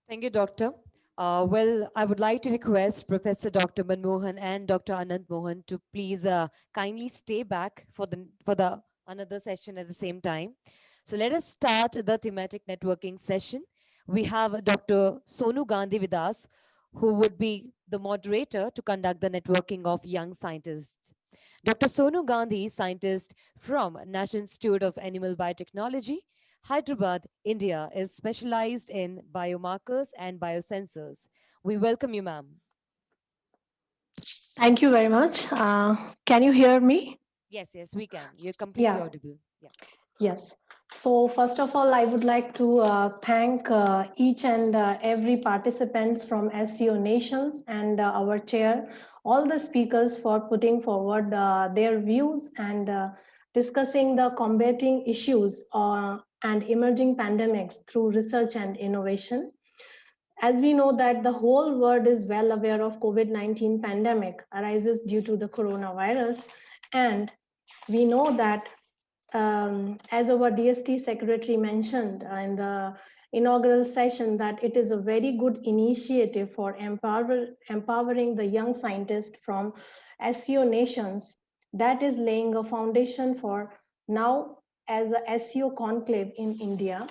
Thank you, Doctor. Well, I would like to request Professor Dr. Manmohan and Dr. Anand Mohan to please kindly stay back for the another session at the same time. So let us start the thematic networking session. We have Dr. Sonu Gandhi with us, who would be the moderator to conduct the networking of young scientists. Dr. Sonu Gandhi, scientist from National Institute of Animal Biotechnology, Hyderabad, India, is specialized in biomarkers and biosensors. We welcome you, ma'am. Thank you very much. Can you hear me? Yes, yes, we can. You're completely Yeah, audible. Yeah. yes. So first of all, I would like to thank each and every participants from SEO Nations and our chair, all the speakers for putting forward their views and discussing the combating issues and emerging pandemics through research and innovation. As we know that the whole world is well aware of COVID-19 pandemic arises due to the coronavirus, and we know that as our DST secretary mentioned in the inaugural session, that it is a very good initiative for empowering the young scientists from SEO nations that is laying a foundation for now as a SEO conclave in India.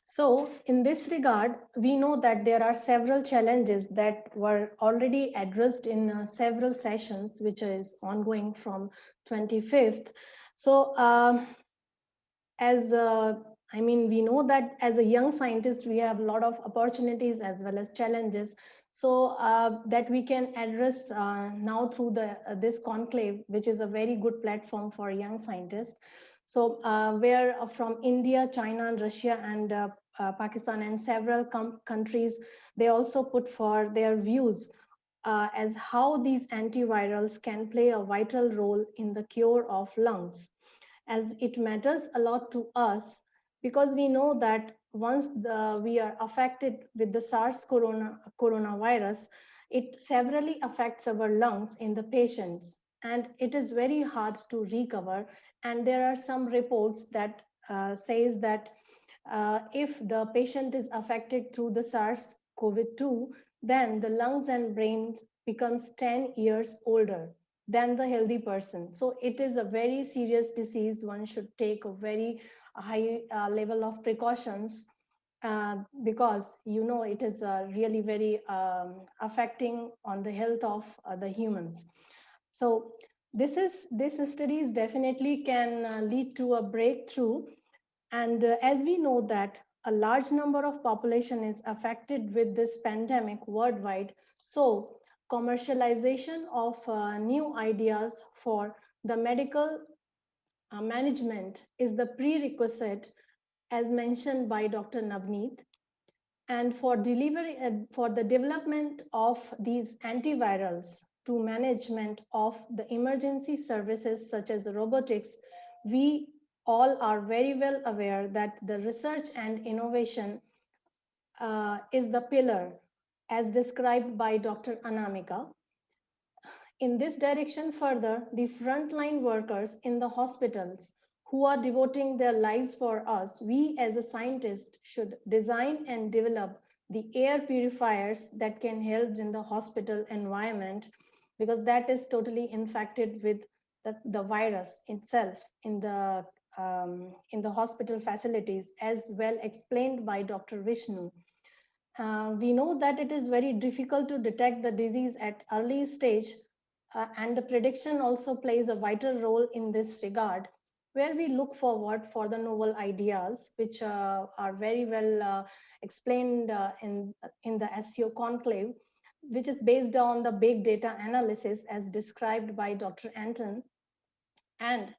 So, in this regard, we know that there are several challenges that were already addressed in several sessions, which is ongoing from 25th. So, as I mean, we know that as a young scientist, we have a lot of opportunities as well as challenges. So that we can address now through the this conclave, which is a very good platform for young scientists. So where from India, China, and Russia, and Pakistan, and several countries, they also put for their views as how these antivirals can play a vital role in the cure of lungs, as it matters a lot to us because we know that once we are affected with the SARS coronavirus, it severely affects our lungs in the patients, and it is very hard to recover. And there are some reports that says that if the patient is affected through the SARS CoV-2, then the lungs and brains becomes 10 years older than the healthy person. So it is a very serious disease. One should take a very high level of precautions because you know it is really very affecting on the health of the humans. So this studies definitely can lead to a breakthrough, and as we know that a large number of population is affected with this pandemic worldwide, so commercialization of new ideas for the medical management is the prerequisite, as mentioned by Dr. Navneet. And for delivery, for the development of these antivirals to management of the emergency services such as robotics, we all are very well aware that the research and innovation is the pillar as described by Dr. Anamika. In this direction further, the frontline workers in the hospitals who are devoting their lives for us, we as a scientist should design and develop the air purifiers that can help in the hospital environment, because that is totally infected with the virus itself in the hospital facilities, as well explained by Dr. Vishnu. We know that it is very difficult to detect the disease at early stage, and the prediction also plays a vital role in this regard, where we look forward for the novel ideas, which are very well explained in the SEO conclave, which is based on the big data analysis as described by Dr. Anton, and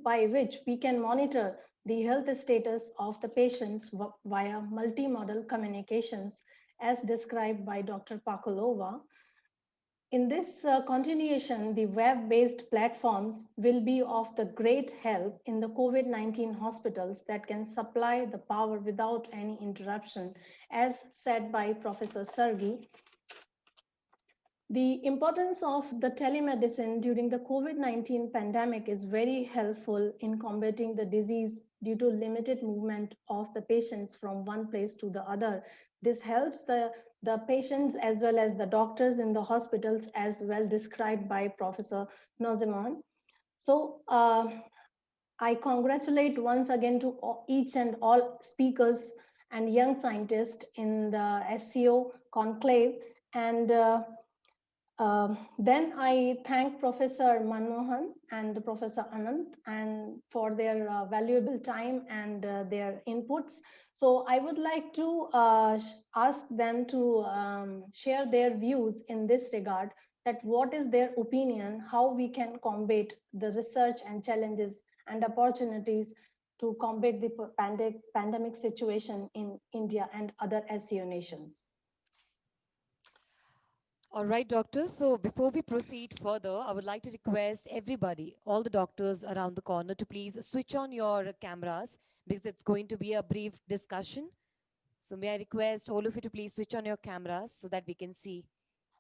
by which we can monitor the health status of the patients via multimodal communications as described by Dr. Pakolova. In this continuation, the web-based platforms will be of the great help in the COVID-19 hospitals that can supply the power without any interruption, as said by Professor Sergi. The importance of the telemedicine during the COVID-19 pandemic is very helpful in combating the disease due to limited movement of the patients from one place to the other. This helps the patients as well as the doctors in the hospitals, as well described by Professor Nozeman. So I congratulate once again to each and all speakers and young scientists in the SCO conclave. And then I thank Professor Manmohan and Professor Anant and for their valuable time and their inputs. So I would like to ask them to share their views in this regard, that what is their opinion, how we can combat the research and challenges and opportunities to combat the pandemic situation in India and other SCO nations. All right, doctors. So before we proceed further, I would like to request everybody, all the doctors around the corner, to please switch on your cameras because it's going to be a brief discussion. So may I request all of you to please switch on your cameras so that we can see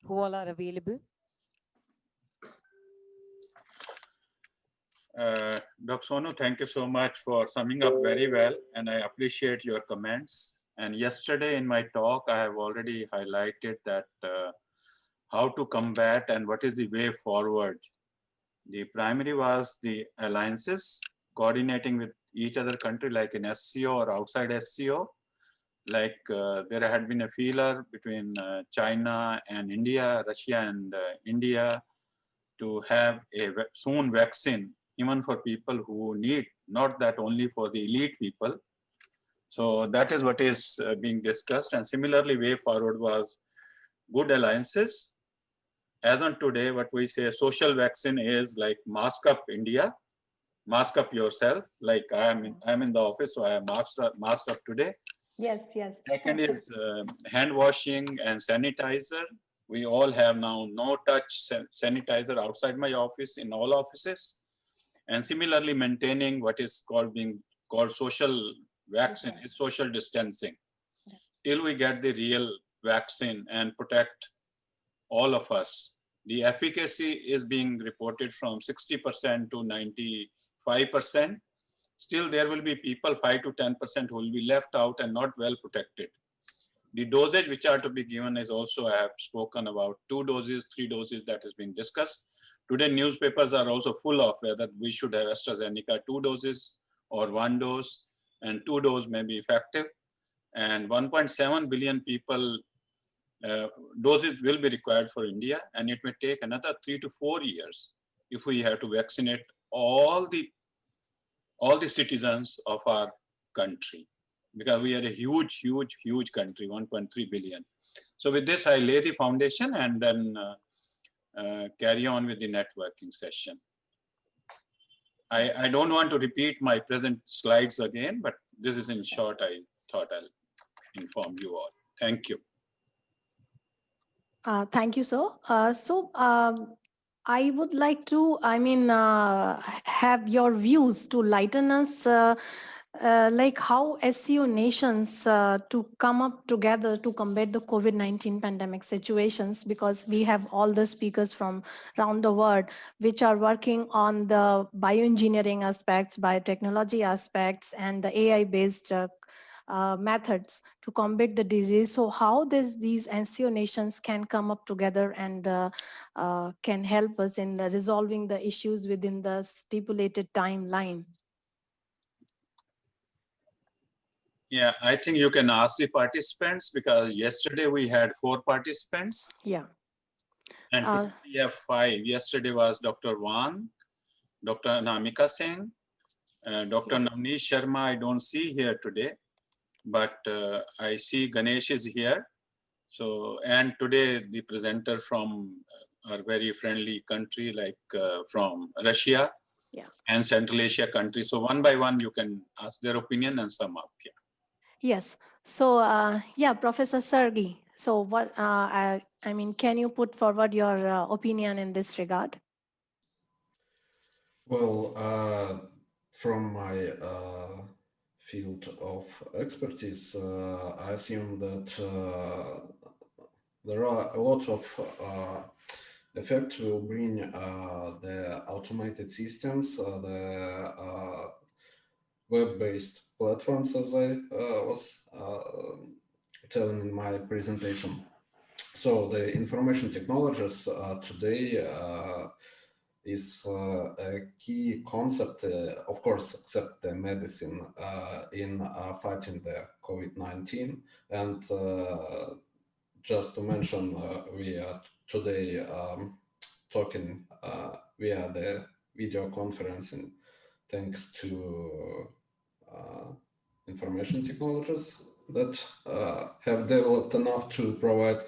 who all are available. Dr. Sonu, thank you so much for summing up very well, and I appreciate your comments. And yesterday in my talk, I have already highlighted that how to combat and what is the way forward. The primary was the alliances, coordinating with each other country like in SCO or outside SCO. Like there had been a feeler between China and India, Russia and India, to have a soon vaccine, even for people who need, not that only for the elite people. So that is what is being discussed. And similarly, way forward was good alliances. As on today, what we say social vaccine is like mask up India, mask up yourself. Like I'm in the office, so I am masked up today. Yes, yes. Second is hand washing and sanitizer. We all have now no touch sanitizer outside my office, in all offices. And similarly, maintaining what is being called social vaccine, is social distancing. Till we get the real vaccine and protect all of us. The efficacy is being reported from 60% to 95%. Still, there will be people, 5 to 10%, who will be left out and not well protected. The dosage which are to be given is also, I have spoken about 2 doses, 3 doses that has been discussed. Today, newspapers are also full of whether we should have AstraZeneca 2 doses or 1 dose, and 2 doses may be effective. And 1.7 billion people doses will be required for India, and it may take another 3 to 4 years if we have to vaccinate all the citizens of our country, because we are a huge, huge, huge country, 1.3 billion. So with this, I lay the foundation and then carry on with the networking session. I don't want to repeat my present slides again, but this is in short, I thought I'll inform you all. Thank you. Thank you, sir. I would like to, have your views to lighten us, like how SCO nations to come up together to combat the COVID-19 pandemic situations, because we have all the speakers from around the world which are working on the bioengineering aspects, biotechnology aspects, and the AI-based methods to combat the disease. So how these SCO nations can come up together and can help us in resolving the issues within the stipulated timeline? Yeah, I think you can ask the participants, because yesterday we had 4 participants. Yeah. And today we have 5. Yesterday was Dr. Wang, Dr. Anamika Singh, Dr. Navneet Sharma I don't see here today, but I see Ganesh is here. So, and today the presenter from our very friendly country, like from Russia, and Central Asia countries. So one by one, you can ask their opinion and sum up. Yeah. Yes. So, yeah, Professor Sergey. So what, can you put forward your opinion in this regard? Well, from my field of expertise, I assume that there are a lot of effects will bring the automated systems, the web-based platforms, as I was telling in my presentation. So the information technologies today is a key concept, of course, except the medicine in fighting the COVID-19. And just to mention, we are today talking via the video conferencing thanks to information technologies that have developed enough to provide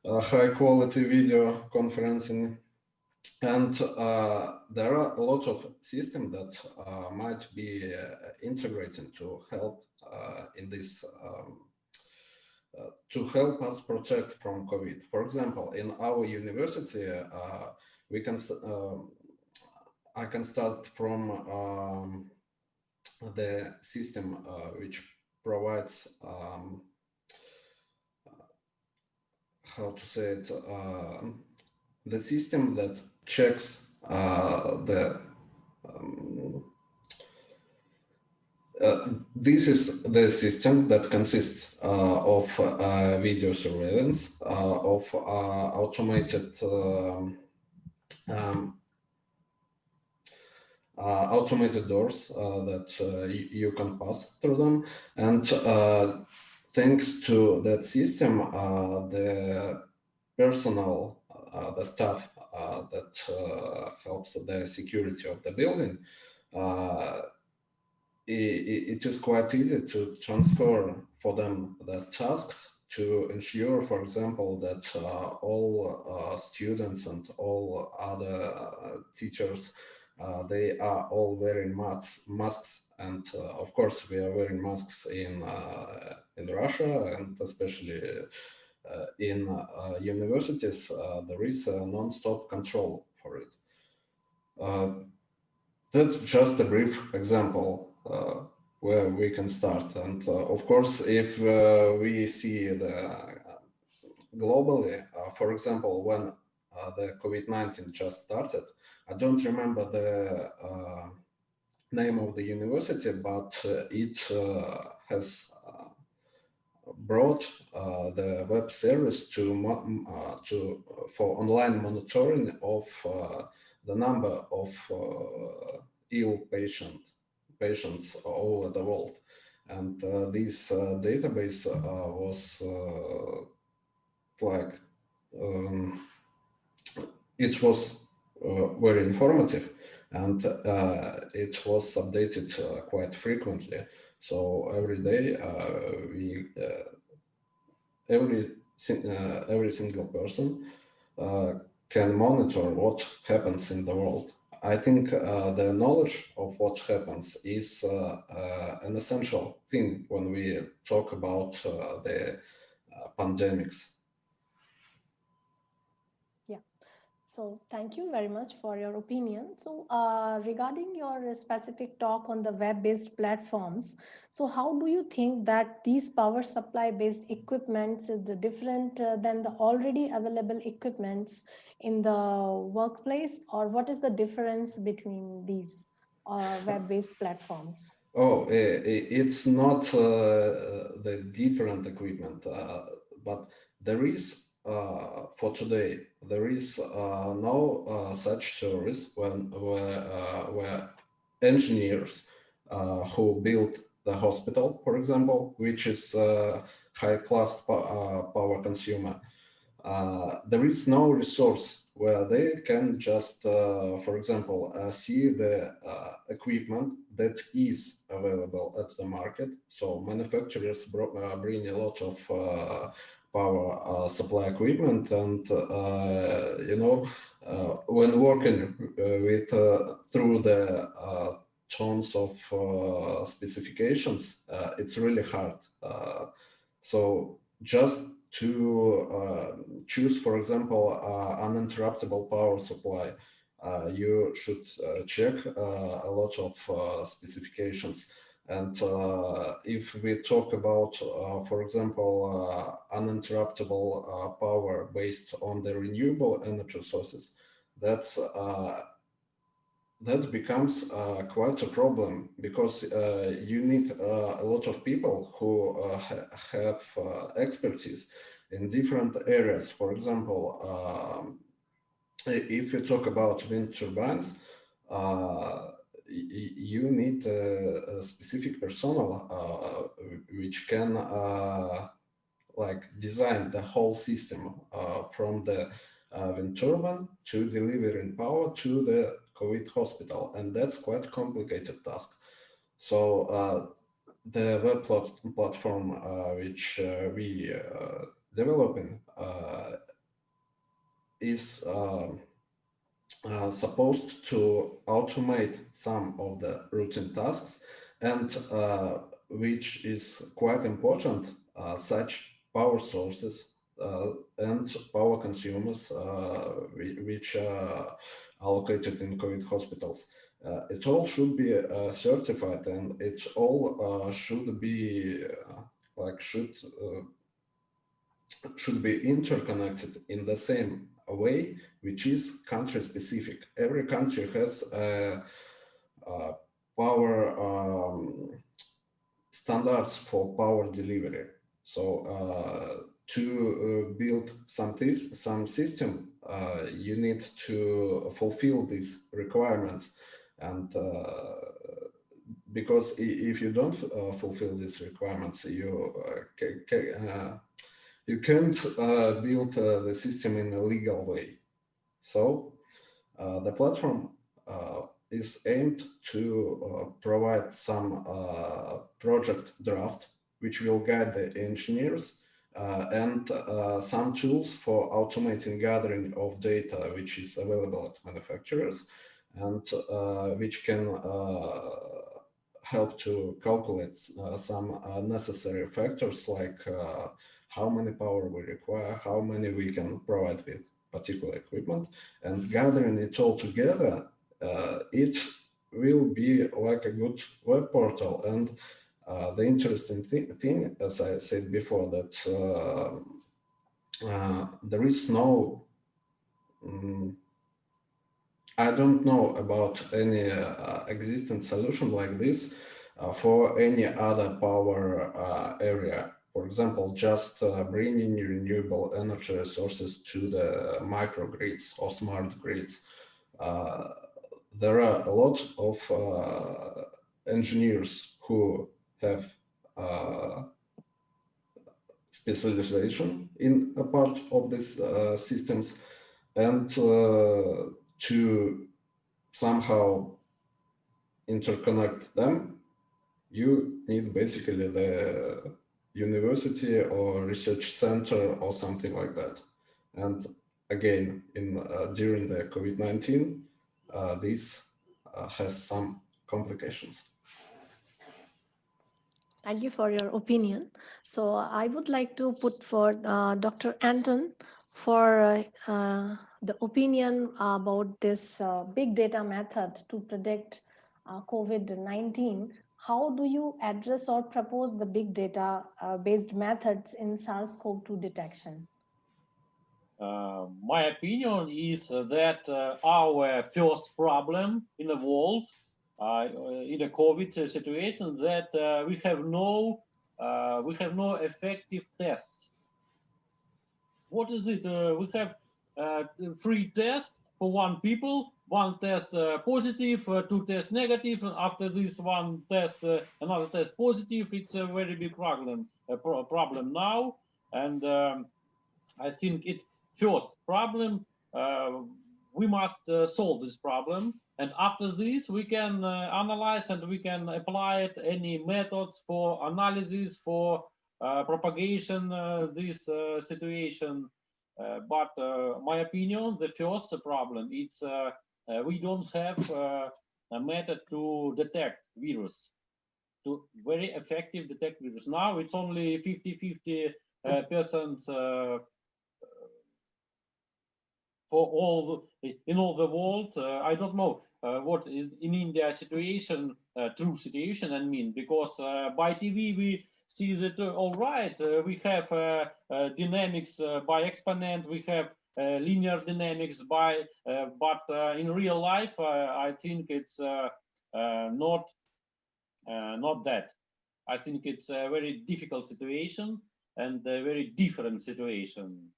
high quality video conferencing. And there are a lot of systems that might be integrating to help in this to help us protect from COVID. For example, in our university, we can I can start from the system which provides how to say it, the system that checks this is the system that consists of video surveillance, of automated automated doors that you can pass through them, and thanks to that system, the personnel, the staff that helps the security of the building, it is quite easy to transfer for them the tasks to ensure, for example, that all students and all other teachers, they are all wearing masks. And of course, we are wearing masks in Russia, and especially in universities, there is a non-stop control for it. That's just a brief example where we can start. And of course, if we see the globally, for example, when the COVID-19 just started, I don't remember the name of the university, but it has brought the web service to for online monitoring of the number of ill patients all over the world. And this database was like, it was very informative, and it was updated quite frequently. So every day every single person can monitor what happens in the world. I think the knowledge of what happens is an essential thing when we talk about the pandemics. So thank you very much for your opinion. So regarding your specific talk on the web-based platforms, so how do you think that these power supply-based equipments is different than the already available equipments in the workplace, or what is the difference between these web-based platforms? Oh, it's not the different equipment, but there is for today, there is no such service where engineers who build the hospital, for example, which is high-class power consumer, there is no resource where they can just, for example, see the equipment that is available at the market. So manufacturers bring a lot of power supply equipment, and you know, when working with through the tons of specifications, it's really hard. So just to choose, for example, uninterruptible power supply, you should check a lot of specifications. And if we talk about, for example, uninterruptible power based on the renewable energy sources, that's that becomes quite a problem, because you need a lot of people who have expertise in different areas. For example, if you talk about wind turbines, you need a specific personnel which can like design the whole system from the wind turbine to delivering power to the COVID hospital, and that's quite a complicated task. So the web platform which we developing is supposed to automate some of the routine tasks, and which is quite important, such power sources and power consumers which are located in COVID hospitals. It all should be certified, and it all should be should be interconnected in the same way, which is country specific. Every country has power standards for power delivery. So to build some system, you need to fulfill these requirements, and because if you don't fulfill these requirements, you can't build the system in a legal way. So the platform is aimed to provide some project draft, which will guide the engineers, and some tools for automating gathering of data, which is available at manufacturers, and which can help to calculate some necessary factors, like how many power we require, how many we can provide with particular equipment, and gathering it all together, it will be like a good web portal. And the interesting thing, as I said before, that there is no, I don't know about any existing solution like this for any other power area. For example, just bringing renewable energy resources to the microgrids or smart grids. There are a lot of engineers who have specialization in a part of these systems, and to somehow interconnect them, you need basically the university or research center or something like that. And again, during the COVID-19, this has some complications. Thank you for your opinion. So I would like to put for Dr. Anton for the opinion about this big data method to predict COVID-19. How do you address or propose the big data based methods in SARS-CoV-2 detection? My opinion is that our first problem in the world in a COVID situation, that we have no effective tests. What is it? We have 3 tests for 1 people, 1 test positive, 2 tests negative, and after this 1 test, another test positive. It's a very big problem now, and I think first problem, we must solve this problem, and after this we can analyze and we can apply it any methods for analysis, for propagation this situation. But my opinion, the first problem, it's we don't have a method to detect virus, to very effective detect virus. Now it's only 50-50% for all in all the world. I don't know what is in India situation, true situation, I mean, because by TV we see that all right, we have dynamics by exponent, we have linear dynamics but in real life, I think it's not that. I think it's a very difficult situation and a very different situation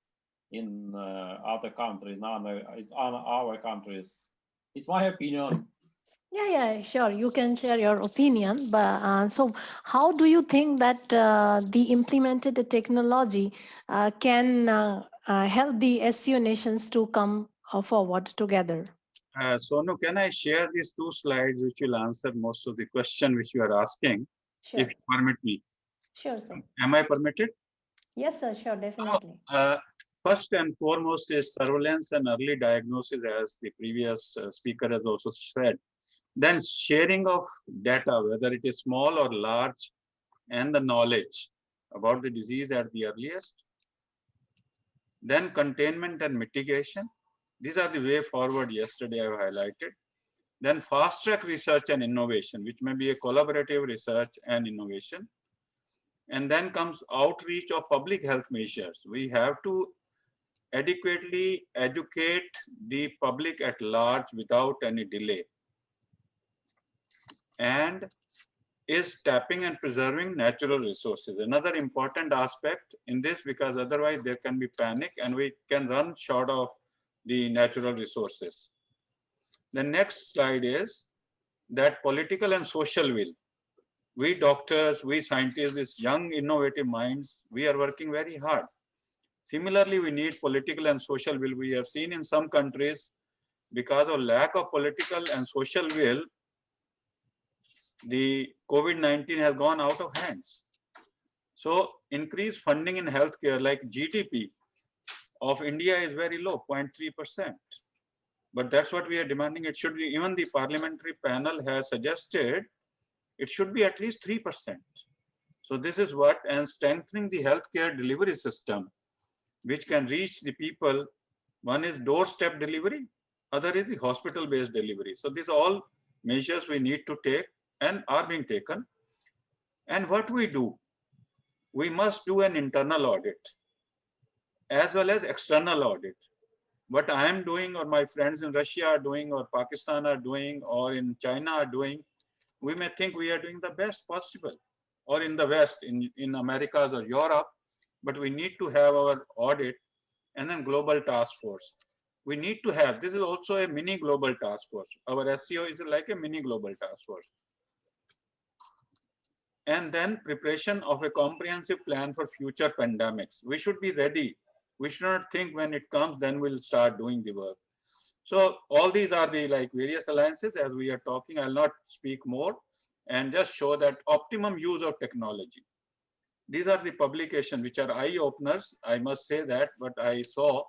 in other countries, in our countries. It's my opinion. Yeah, sure. You can share your opinion. But so, how do you think that the implemented technology can help the SCO nations to come forward together? Sonu, can I share these two slides which will answer most of the question which you are asking, Sure, if you permit me? sure, sir. Am I permitted? Yes, sir. Sure, definitely. First and foremost is surveillance and early diagnosis, as the previous speaker has also said. Then sharing of data, whether it is small or large, and the knowledge about the disease at the earliest. Then containment and mitigation. These are the way forward yesterday I have highlighted. Then fast track research and innovation, which may be a collaborative research and innovation. And then comes outreach of public health measures. We have to adequately educate the public at large without any delay. And is tapping and preserving natural resources. Another important aspect in this, because otherwise there can be panic and we can run short of the natural resources. The next slide is that political and social will. We doctors, we scientists, these young innovative minds, we are working very hard. Similarly, we need political and social will. We have seen in some countries, because of lack of political and social will, the COVID-19 has gone out of hands. So increased funding in healthcare, like GDP of India is very low, 0.3%. But that's what we are demanding. It should be, even the parliamentary panel has suggested, it should be at least 3%. So this is what, and strengthening the healthcare delivery system, which can reach the people. One is doorstep delivery, other is the hospital-based delivery. So these are all measures we need to take and are being taken. And what we do, we must do an internal audit as well as external audit. What I am doing, or my friends in Russia are doing, or Pakistan are doing, or in China are doing, we may think we are doing the best possible, or in the West, in Americas or Europe, but we need to have our audit and then global task force. We need to have, this is also a mini global task force. Our SCO is like a mini global task force. And then preparation of a comprehensive plan for future pandemics. We should be ready. We should not think when it comes, then we'll start doing the work. So all these are the various alliances as we are talking. I'll not speak more and just show that optimum use of technology. These are the publications which are eye openers. I must say that, but I saw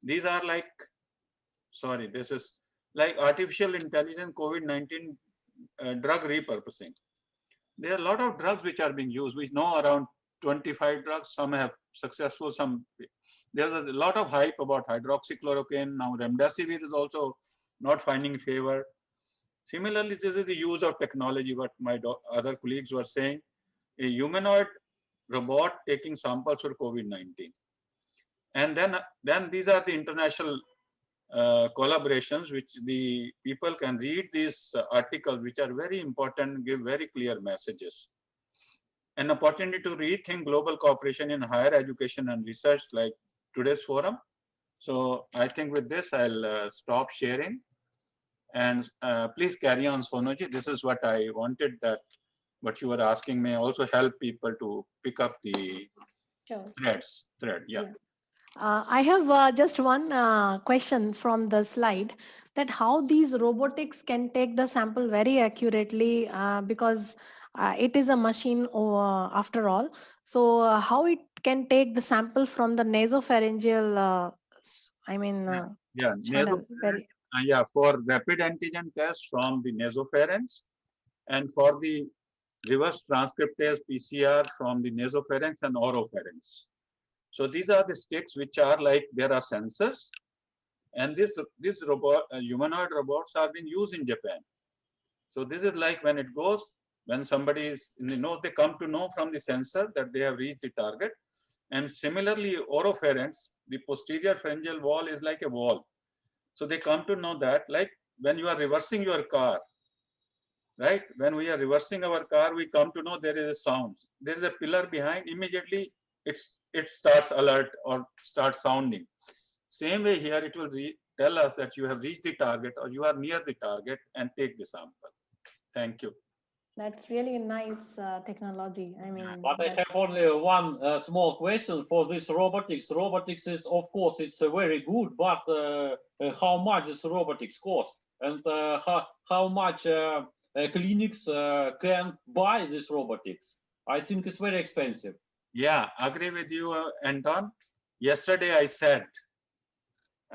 these are this is like artificial intelligence COVID-19 drug repurposing. There are a lot of drugs which are being used. We know around 25 drugs. Some have successful, some. There's a lot of hype about hydroxychloroquine. Now remdesivir is also not finding favor. Similarly, this is the use of technology, what my other colleagues were saying. A humanoid robot taking samples for COVID-19. And then these are the international collaborations, which the people can read these articles, which are very important, give very clear messages. An opportunity to rethink global cooperation in higher education and research, like today's forum. So I think with this, I'll stop sharing. And please carry on, Sonuji. This is what I wanted, that what you were asking may also help people to pick up the thread. Yeah. I have just one question from the slide, that how these robotics can take the sample very accurately, because it is a machine after all. So how it can take the sample from the nasopharyngeal, channel? For rapid antigen test from the nasopharynx, and for the reverse transcriptase PCR from the nasopharynx and oropharynx. So these are the sticks which are there are sensors, and this robot, humanoid robots are being used in Japan. So this is when it goes, when somebody is in the nose, they come to know from the sensor that they have reached the target, And similarly, oropharynx, the posterior pharyngeal wall is like a wall. So they come to know that, like when you are reversing your car, right? When we are reversing our car, we come to know there is a sound. There is a pillar behind, immediately it starts alert or starts sounding. Same way here, it will tell us that you have reached the target or you are near the target and take the sample. Thank you. That's really a nice technology. I mean, But I have only one small question for this robotics. Robotics is, of course, it's very good, but how much does robotics cost? And how much clinics can buy this robotics? I think it's very expensive. Yeah, agree with you, Anton. Yesterday I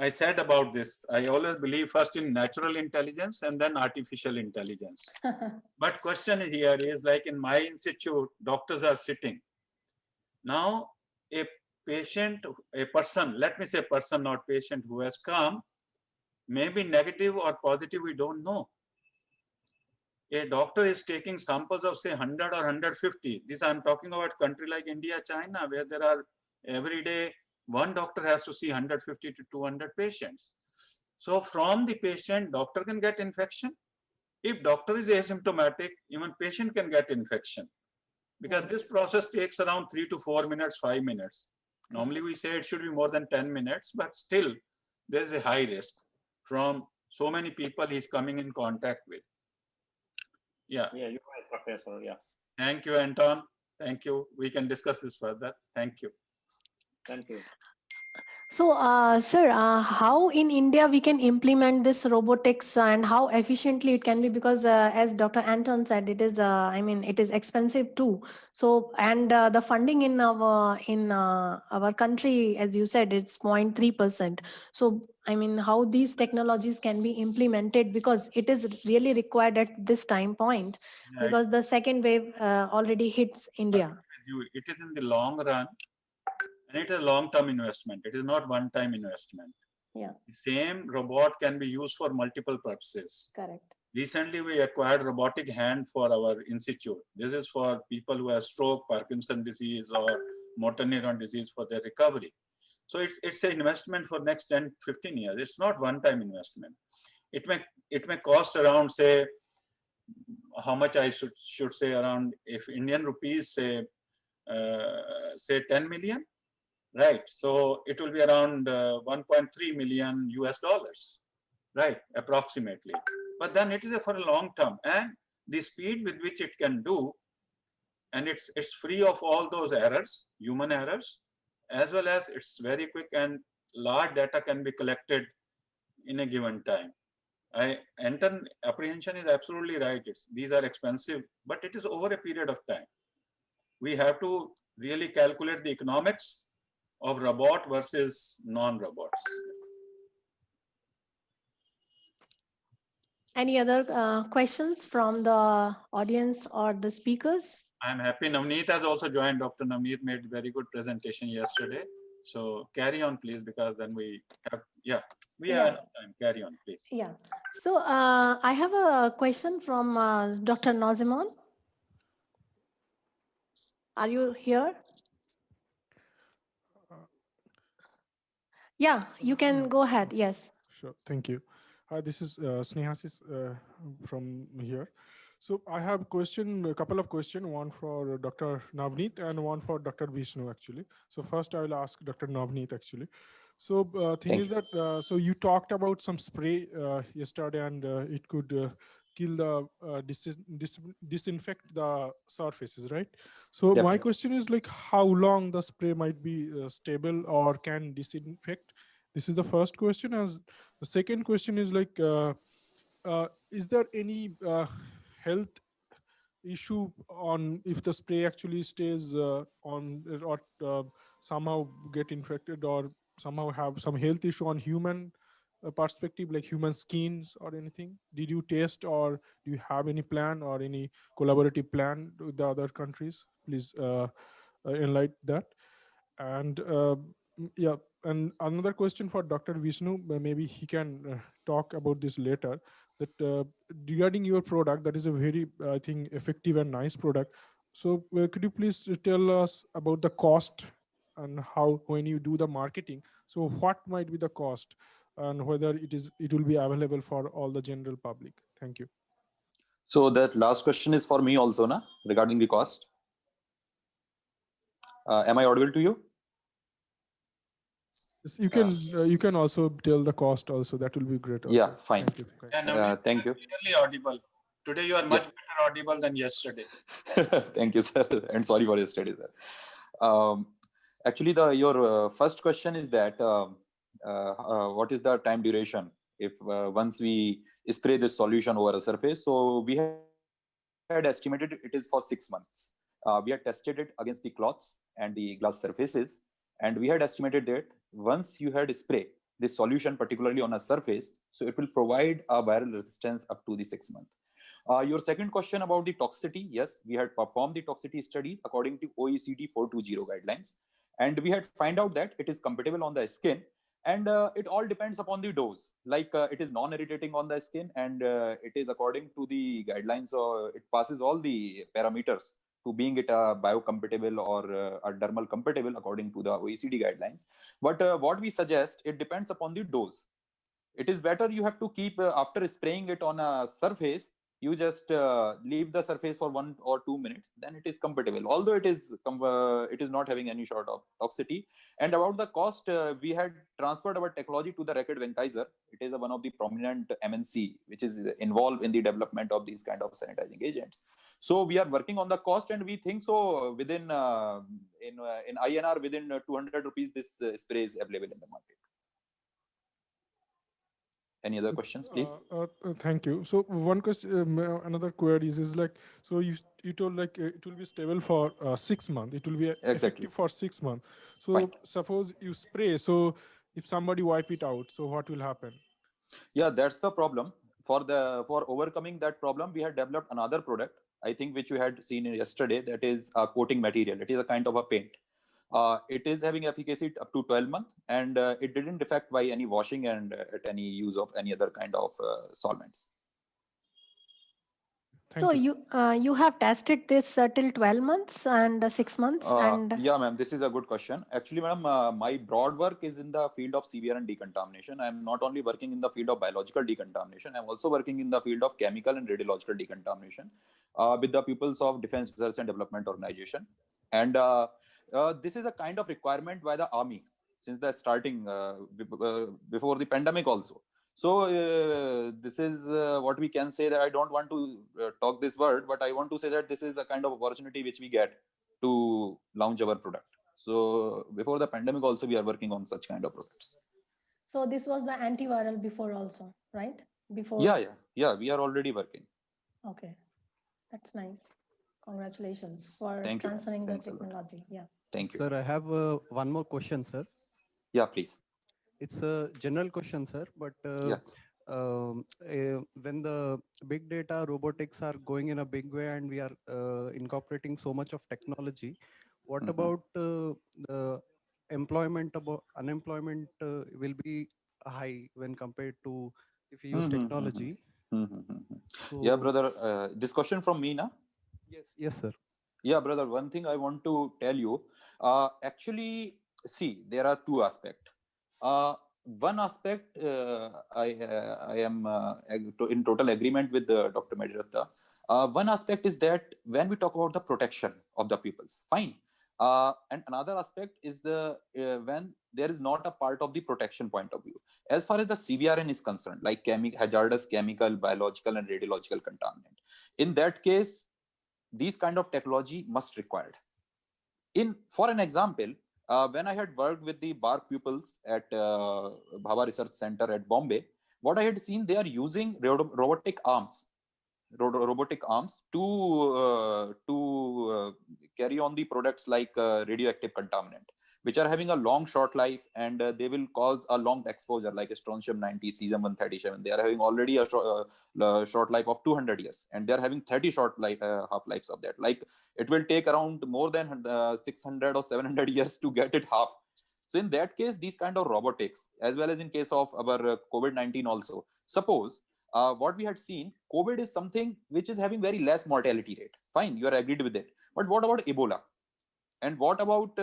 said about this. I always believe first in natural intelligence and then artificial intelligence. But question here is, like in my institute, doctors are sitting. Now, a patient, a person, let me say person, not patient, who has come, may be negative or positive, we don't know. A doctor is taking samples of say 100 or 150. This I'm talking about country like India, China, where there are every day, one doctor has to see 150 to 200 patients. So from the patient, doctor can get infection. If doctor is asymptomatic, even patient can get infection. Because this process takes around 3 to 4 minutes, 5 minutes. Normally we say it should be more than 10 minutes, but still there is a high risk from so many people he's coming in contact with. Yeah. Yeah, you're right, Professor. Yes. Thank you, Anton. Thank you. We can discuss this further. Thank you. Thank you. So, sir, how in India we can implement this robotics and how efficiently it can be? Because as Dr. Anton said, it is, I mean, it is expensive too. So, and the funding in our country, as you said, it's 0.3%. So, I mean, how these technologies can be implemented, because it is really required at this time point, Yeah, because the second wave already hits India. it is in the long run, and it is a long-term investment. It is not one-time investment. Yeah, The same robot can be used for multiple purposes. correct. Recently, we acquired robotic hand for our institute. This is for people who have stroke, Parkinson disease, or motor neuron disease for their recovery. So it's an investment for next 10, 15 years. It's not one-time investment. It may cost around, say, how much I should say, around, if Indian rupees say 10 million, right? So it will be around 1.3 million US dollars, right? Approximately. But then it is for a long term, and the speed with which it can do, and it's free of all those errors, human errors, as well as it's very quick and large data can be collected in a given time. Anton apprehension is absolutely right. These are expensive, but it is over a period of time. We have to really calculate the economics of robot versus non-robots. Any other questions from the audience or the speakers? I'm happy Navneet has also joined. Dr. Navneet made very good presentation yesterday. So carry on, please, because then we have, we have enough time. Carry on, please. Yeah. So I have a question from Dr. Nazimon. Are you here? Yeah, you can go ahead. Yes. Sure. Thank you. Hi, this is Snehasis from here. So I have a couple of questions, one for Dr. Navneet and one for Dr. Vishnu, actually. So first I will ask Dr. Navneet, actually. So thing is that, so you talked about some spray yesterday, and it could kill the, disinfect the surfaces, right? So my question is, like, how long the spray might be stable or can disinfect? This is the first question. As the second question is, like, is there any health issue on if the spray actually stays on, or somehow get infected, or somehow have some health issue on human perspective, like human skins or anything? Did you test, or do you have any plan or any collaborative plan with the other countries? Please enlighten that. And yeah, and another question for Dr. Vishnu, maybe he can talk about this later, that regarding your product, that is a very, I think, effective and nice product. So could you please tell us about the cost and how when you do the marketing, so what might be the cost and whether it will be available for all the general public? Thank you. So that last question is for me also, na, regarding the cost. Am I audible to you? Yes, you can also tell the cost also. That will be great. Also. Yeah, fine. Thank you. Yeah, Navneet, Thank you. clearly audible. Today you are much better audible than yesterday. Thank you, sir, and sorry for yesterday, sir. Actually, your first question is that what is the time duration if once we spray this solution over a surface? So we had estimated it is for 6 months. We had tested it against the cloths and the glass surfaces, and we had estimated that once you had spray this solution, particularly on a surface, so it will provide a viral resistance up to the 6 months. Your second question about the toxicity, yes, we had performed the toxicity studies according to OECD 420 guidelines, and we had find out that it is compatible on the skin, and it all depends upon the dose. Like it is non-irritating on the skin, and it is according to the guidelines, or it passes all the parameters to being it a biocompatible or a dermal compatible according to the OECD guidelines. But what we suggest, it depends upon the dose. It is better you have to keep after spraying it on a surface, you just leave the surface for 1 or 2 minutes, then it is compatible, although it is not having any sort of toxicity. And about the cost, we had transferred our technology to the Reckitt Benckiser. It is one of the prominent MNC which is involved in the development of these kind of sanitizing agents. So we are working on the cost, and we think so within in INR within 200 rupees this spray is available in the market. Any other questions, please? Thank you. So one question, another query is like, so you told like it will be stable for 6 months. It will be effective for 6 months. So Fine. Suppose you spray. So if somebody wipe it out, so what will happen? Yeah, that's the problem. For overcoming that problem, we had developed another product, I think, which you had seen yesterday. That is a coating material. It is a kind of a paint. It is having efficacy up to 12 months, and it didn't affect by any washing and at any use of any other kind of solvents. So you have tested this till 12 months and 6 months? Yeah, ma'am, this is a good question. Actually, ma'am, my broad work is in the field of CVR and decontamination. I'm not only working in the field of biological decontamination, I'm also working in the field of chemical and radiological decontamination with the pupils of Defense Research and Development Organization. And this is a kind of requirement by the Army since the starting before the pandemic also. So this is what we can say, that I don't want to talk this word, but I want to say that this is a kind of opportunity which we get to launch our product. So before the pandemic also, we are working on such kind of products. So this was the antiviral before also, right? Before. Yeah, we are already working. Okay, that's nice. Congratulations for Thank you. transferring Thanks the technology. Yeah. Thank you. Sir, I have one more question, sir. Yeah, please. It's a general question, sir, but when the big data robotics are going in a big way and we are incorporating so much of technology, what about the unemployment will be high when compared to if you use technology? So, yeah, brother, this question from me, na? Yes, sir. Yeah, brother, one thing I want to tell you, actually, see, there are two aspects. One aspect, I am in total agreement with Dr. Mediratta. One aspect is that when we talk about the protection of the pupils, fine. And another aspect is the when there is not a part of the protection point of view. As far as the CVRN is concerned, like hazardous chemical, biological, and radiological contaminant. In that case, these kind of technology must required. For an example, when I had worked with the BARC pupils at Bhabha Research Center at Bombay, what I had seen, they are using robotic arms to carry on the products like radioactive contaminant, which are having a long short life, and they will cause a long exposure like strontium 90, cesium 137. They are having already a short life of 200 years, and they are having 30 short life half-lives of that. Like it will take around more than 600 or 700 years to get it half. So in that case, these kind of robotics, as well as in case of our COVID-19 also, suppose what we had seen, COVID is something which is having very less mortality rate. Fine, you are agreed with it. But what about Ebola? And what about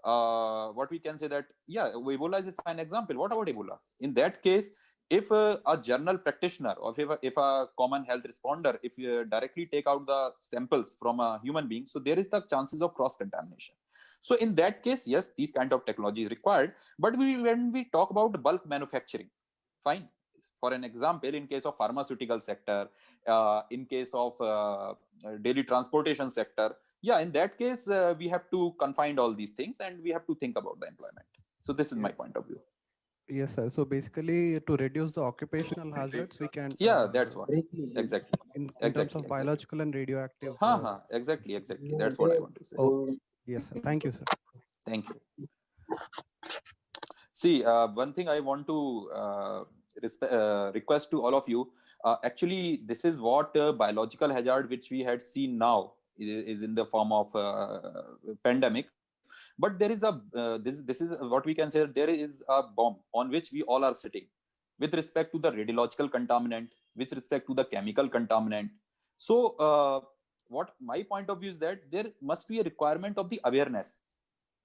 what we can say that, yeah, Ebola is a fine example. What about Ebola? In that case, if a general practitioner or if a common health responder, if you directly take out the samples from a human being, so there is the chances of cross contamination. So in that case, yes, these kind of technology is required. But when we talk about bulk manufacturing, fine. For an example, in case of pharmaceutical sector, in case of daily transportation sector, yeah, in that case, we have to confine all these things and we have to think about the employment. So this is my point of view. Yes, sir. So basically, to reduce the occupational hazards, we can. Yeah, that's what. Exactly. In terms of biological and radioactive. Exactly. That's what I want to say. Oh, yes, sir. Thank you, sir. Thank you. See, one thing I want to request to all of you. Actually, this is what biological hazard which we had seen now is in the form of pandemic. But there is this is what we can say. There is a bomb on which we all are sitting, with respect to the radiological contaminant, with respect to the chemical contaminant. So what my point of view is that there must be a requirement of the awareness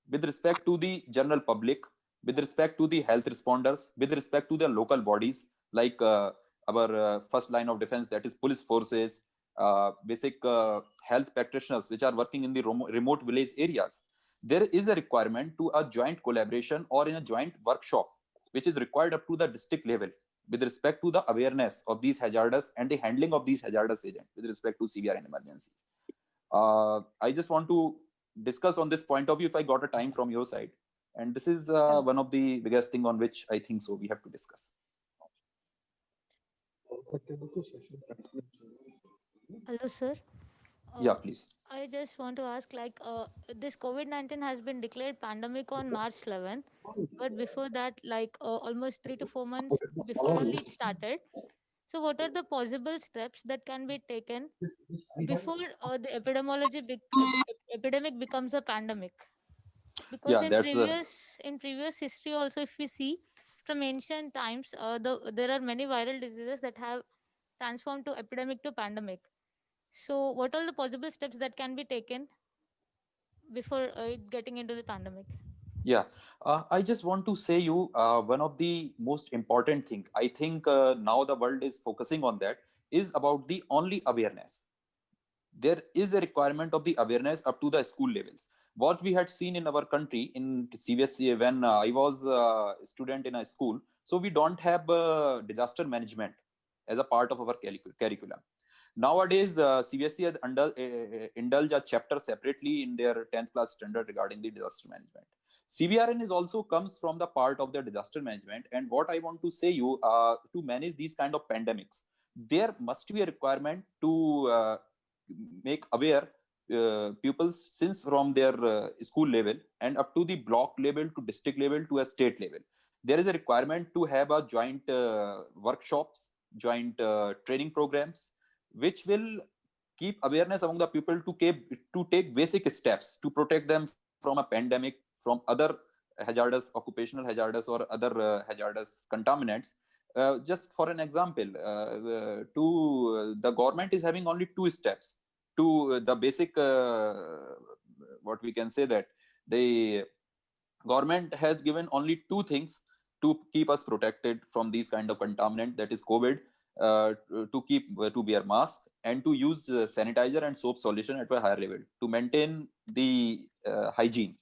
with respect to the general public, with respect to the health responders, with respect to the local bodies like our first line of defense, that is police forces, basic health practitioners which are working in the remote village areas. There is a requirement to a joint collaboration or in a joint workshop which is required up to the district level with respect to the awareness of these hazardous and the handling of these hazardous agents with respect to CVR and emergencies. I just want to discuss on this point of view if I got a time from your side. And this is one of the biggest thing on which I think so we have to discuss. Hello, sir. Yeah, please. I just want to ask, like, this COVID-19 has been declared pandemic on March 11th, but before that, like, almost 3 to 4 months before only it started. So, what are the possible steps that can be taken before the epidemic becomes a pandemic? Because Yeah, that's in previous history also, if we see from ancient times, there are many viral diseases that have transformed to epidemic to pandemic. So, what are the possible steps that can be taken before it getting into the pandemic? Yeah, I just want to say you one of the most important thing. I think now the world is focusing on that is about the only awareness. There is a requirement of the awareness up to the school levels. What we had seen in our country in CBSE when I was a student in a school, so we don't have disaster management as a part of our curriculum. Nowadays, CBSE has indulged a chapter separately in their 10th class standard regarding the disaster management. CVRN is also comes from the part of the disaster management. And what I want to say you, to manage these kind of pandemics, there must be a requirement to make aware pupils since from their school level and up to the block level to district level to a state level. There is a requirement to have a joint workshops, joint training programs, which will keep awareness among the people to take basic steps to protect them from a pandemic, from other hazardous, occupational hazardous or other hazardous contaminants. Just for an example, the government is having only 2 steps to the basic, what we can say that the government has given only 2 things to keep us protected from these kind of contaminant, that is COVID, to wear mask and to use sanitizer and soap solution at a higher level to maintain the hygiene.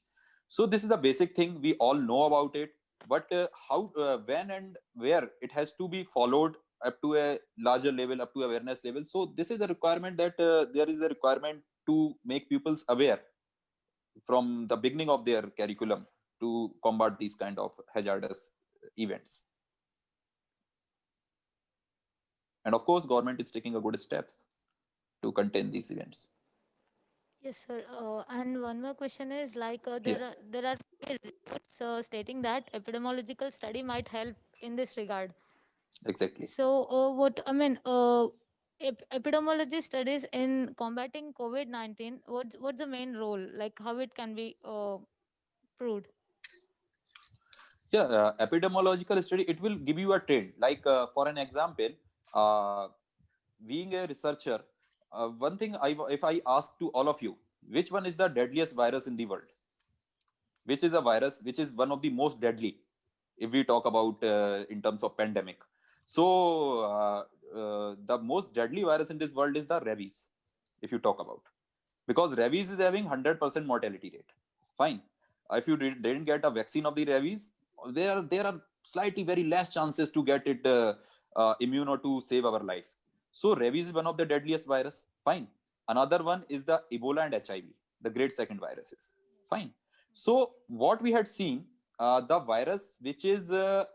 So this is the basic thing, we all know about it, but how, when and where it has to be followed up to a larger level, up to awareness level. So this is a requirement that there is a requirement to make pupils aware from the beginning of their curriculum to combat these kind of hazardous events. And of course, government is taking a good steps to contain these events. Yes, sir. And one more question is like there are reports stating that epidemiological study might help in this regard. Exactly. So, epidemiology studies in combating COVID-19. What's the main role? Like how it can be proved? Yeah, epidemiological study, it will give you a trend. Like for an example, being a researcher, one thing if I ask to all of you, which one is the deadliest virus in the world? which is a virus which is one of the most deadly if we talk about in terms of pandemic. So the most deadly virus in this world is the rabies, if you talk about, because rabies is having 100% mortality rate. Fine. If you didn't get a vaccine of the rabies, there are slightly very less chances to get it immune or to save our life. So rabies is one of the deadliest virus. Fine. Another one is the Ebola and HIV, the great second viruses. Fine. So what we had seen, the virus which is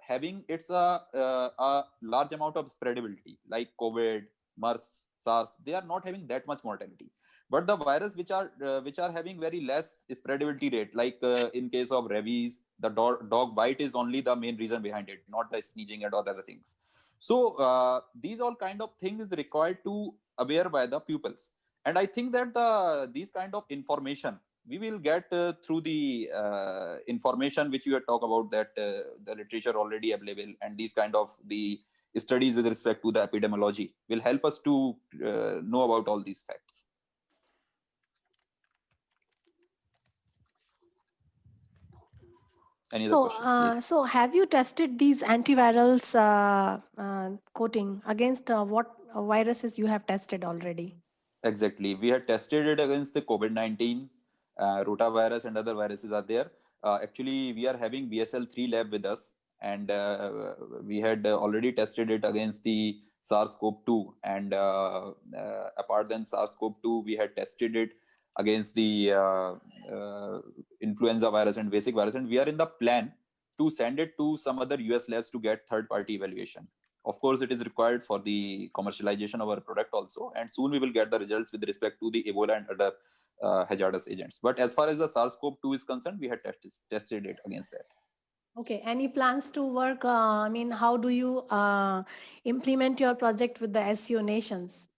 having its a large amount of spreadability, like COVID, MERS, SARS, they are not having that much mortality. But the virus which are having very less spreadability rate, like in case of rabies, the dog bite is only the main reason behind it, not the sneezing and all other things. So these all kind of things required to aware by the pupils. And I think that these kind of information we will get through the information which you had talked about, that the literature already available, and these kind of the studies with respect to the epidemiology will help us to know about all these facts. Any other questions, please? So have you tested these antivirals coating against what viruses you have tested already? Exactly. We had tested it against the COVID-19, rotavirus and other viruses are there. Actually, we are having BSL-3 lab with us, and we had already tested it against the SARS-CoV-2. And apart than SARS-CoV-2, we had tested it against the influenza virus and basic virus. And we are in the plan to send it to some other US labs to get third-party evaluation. Of course, it is required for the commercialization of our product also, and soon we will get the results with respect to the Ebola and other hazardous agents. But as far as the SARS-CoV-2 is concerned, we had tested it against that. Okay, any plans to work? I mean, how do you implement your project with the SCO nations?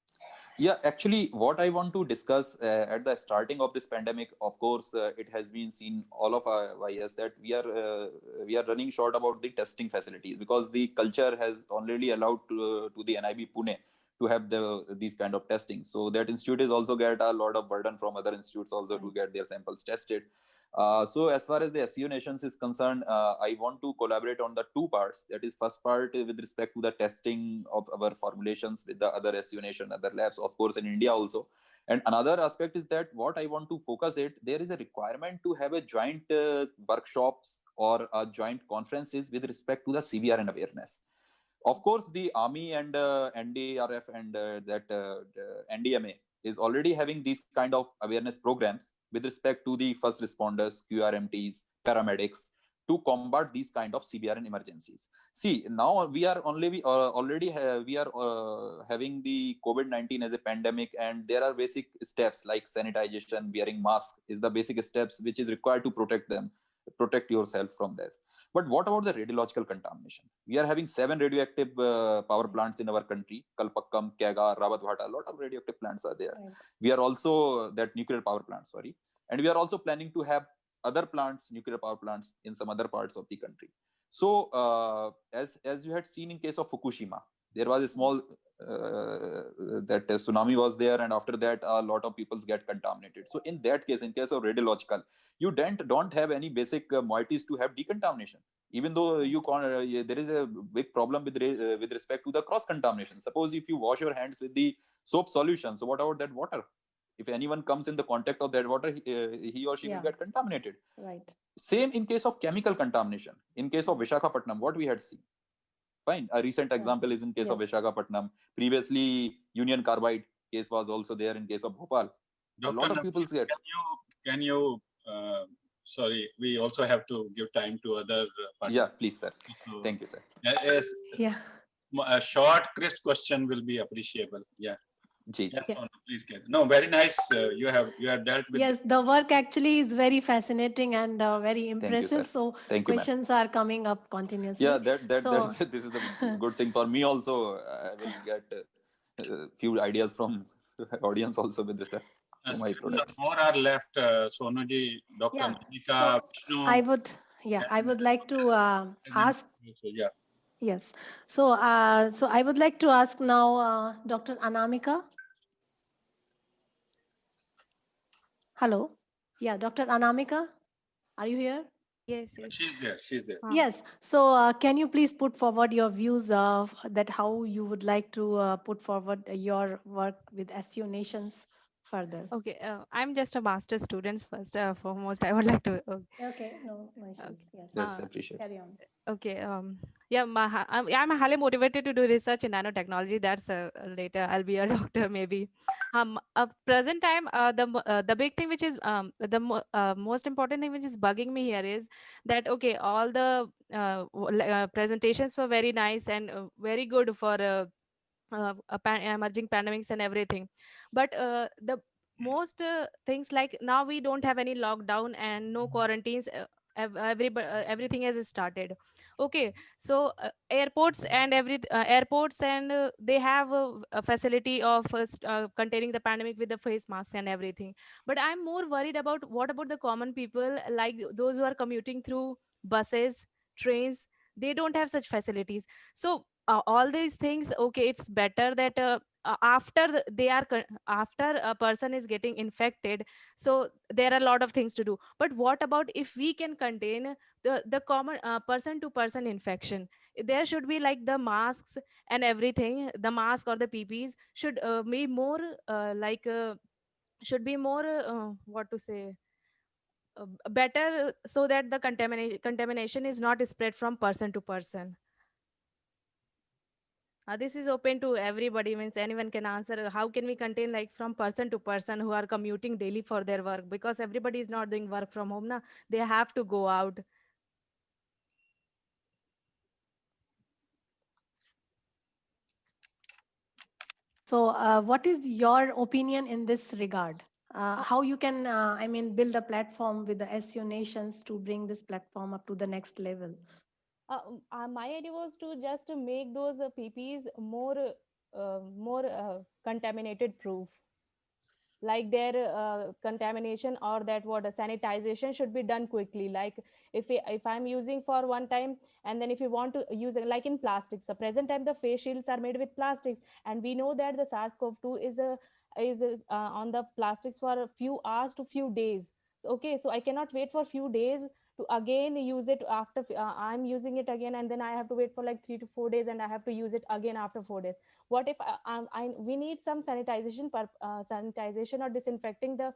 Yeah, actually, what I want to discuss at the starting of this pandemic, of course, it has been seen all of us that we are running short about the testing facilities, because the culture has already allowed to the NIB Pune to have these kind of testing. So that institute is also get a lot of burden from other institutes also to get their samples tested. So as far as the SCO nations is concerned, I want to collaborate on the two parts. That is, first part with respect to the testing of our formulations with the other SCO nation, other labs, of course, in India also. And another aspect is that what I want to focus it, there is a requirement to have a joint workshops or joint conferences with respect to the CVRN awareness. Of course, the Army and NDRF and NDMA is already having these kind of awareness programs with respect to the first responders, QRMTs, paramedics, to combat these kind of CVRN emergencies. See, now we are already having the COVID-19 as a pandemic, and there are basic steps like sanitization, wearing mask is the basic steps which is required to protect yourself from that. But what about the radiological contamination? We are having 7 radioactive power plants in our country: Kalpakkam, Kaiga, Rawatbhata. A lot of radioactive plants are there. Right. We are also that nuclear power plant, and we are also planning to have other plants, nuclear power plants, in some other parts of the country. So, as you had seen in case of Fukushima, there was a small that tsunami was there, and after that a lot of people get contaminated. So in that case, in case of radiological, you don't have any basic moieties to have decontamination, even though there is a big problem with respect to the cross contamination. Suppose if you wash your hands with the soap solution, so what about that water? If anyone comes in the contact of that water, he or she will get contaminated. Right. Same in case of chemical contamination. In case of Visakhapatnam, what we had seen. Fine. A recent example is in case of Visakhapatnam. Previously, Union Carbide case was also there in case of Bhopal. Dr. A lot of people get. Can you sorry, we also have to give time to other participants. Yeah, please, sir. So, thank you, sir. Yes. Yeah. A short, crisp question will be appreciable. Yeah. Yes, please get. No, very nice. You have dealt with. Yes, the work actually is very fascinating and very impressive. You, so questions are coming up continuously. Yeah, this is a good thing for me also. I will get a few ideas from audience also with respect to my products. 4 are left. Sonuji, Dr. Monica, Vishnu. I would like to ask. Yeah. Yes. So I would like to ask now Dr. Anamika. Hello. Yeah, Dr. Anamika. Are you here? Yes, yes. She's there. She's there. Yes. So can you please put forward your views of that how you would like to put forward your work with SEO Nations further? Okay, I'm just a master student. First, foremost, I would like to. Okay. No issues. Yes. That's appreciated. Carry on. Okay. Yeah, I'm highly motivated to do research in nanotechnology. That's later I'll be a doctor maybe. At present time, the big thing which is most important thing which is bugging me here is that okay, all the presentations were very nice and very good for emerging pandemics and everything, but the most things like now we don't have any lockdown and no quarantines. Everything has started. Okay, so airports and they have a facility of containing the pandemic with the face masks and everything, but I'm more worried about what about the common people, like those who are commuting through buses, trains. They don't have such facilities. So all these things, okay, it's better that after a person is getting infected, so there are a lot of things to do. But what about if we can contain the common person to person infection? There should be like the masks and everything. The mask or the pp's should be more should be more what to say better, so that the contamination is not spread from person to person. This is open to everybody, means anyone can answer. How can we contain like from person to person who are commuting daily for their work? Because everybody is not doing work from home, na? They have to go out. So what is your opinion in this regard? How you can, I mean, build a platform with the SEO Nations to bring this platform up to the next level? My idea was to just make those PPs more contaminated proof, like their contamination or that what sanitization should be done quickly. Like if I'm using for one time, and then if you want to use it, like in plastics, the present time the face shields are made with plastics, and we know that the SARS-CoV-2 is on the plastics for a few hours to few days. So, okay, so I cannot wait for few days to again use it after I'm using it again, and then I have to wait for like 3 to 4 days, and I have to use it again after 4 days. What if we need some sanitization or disinfecting the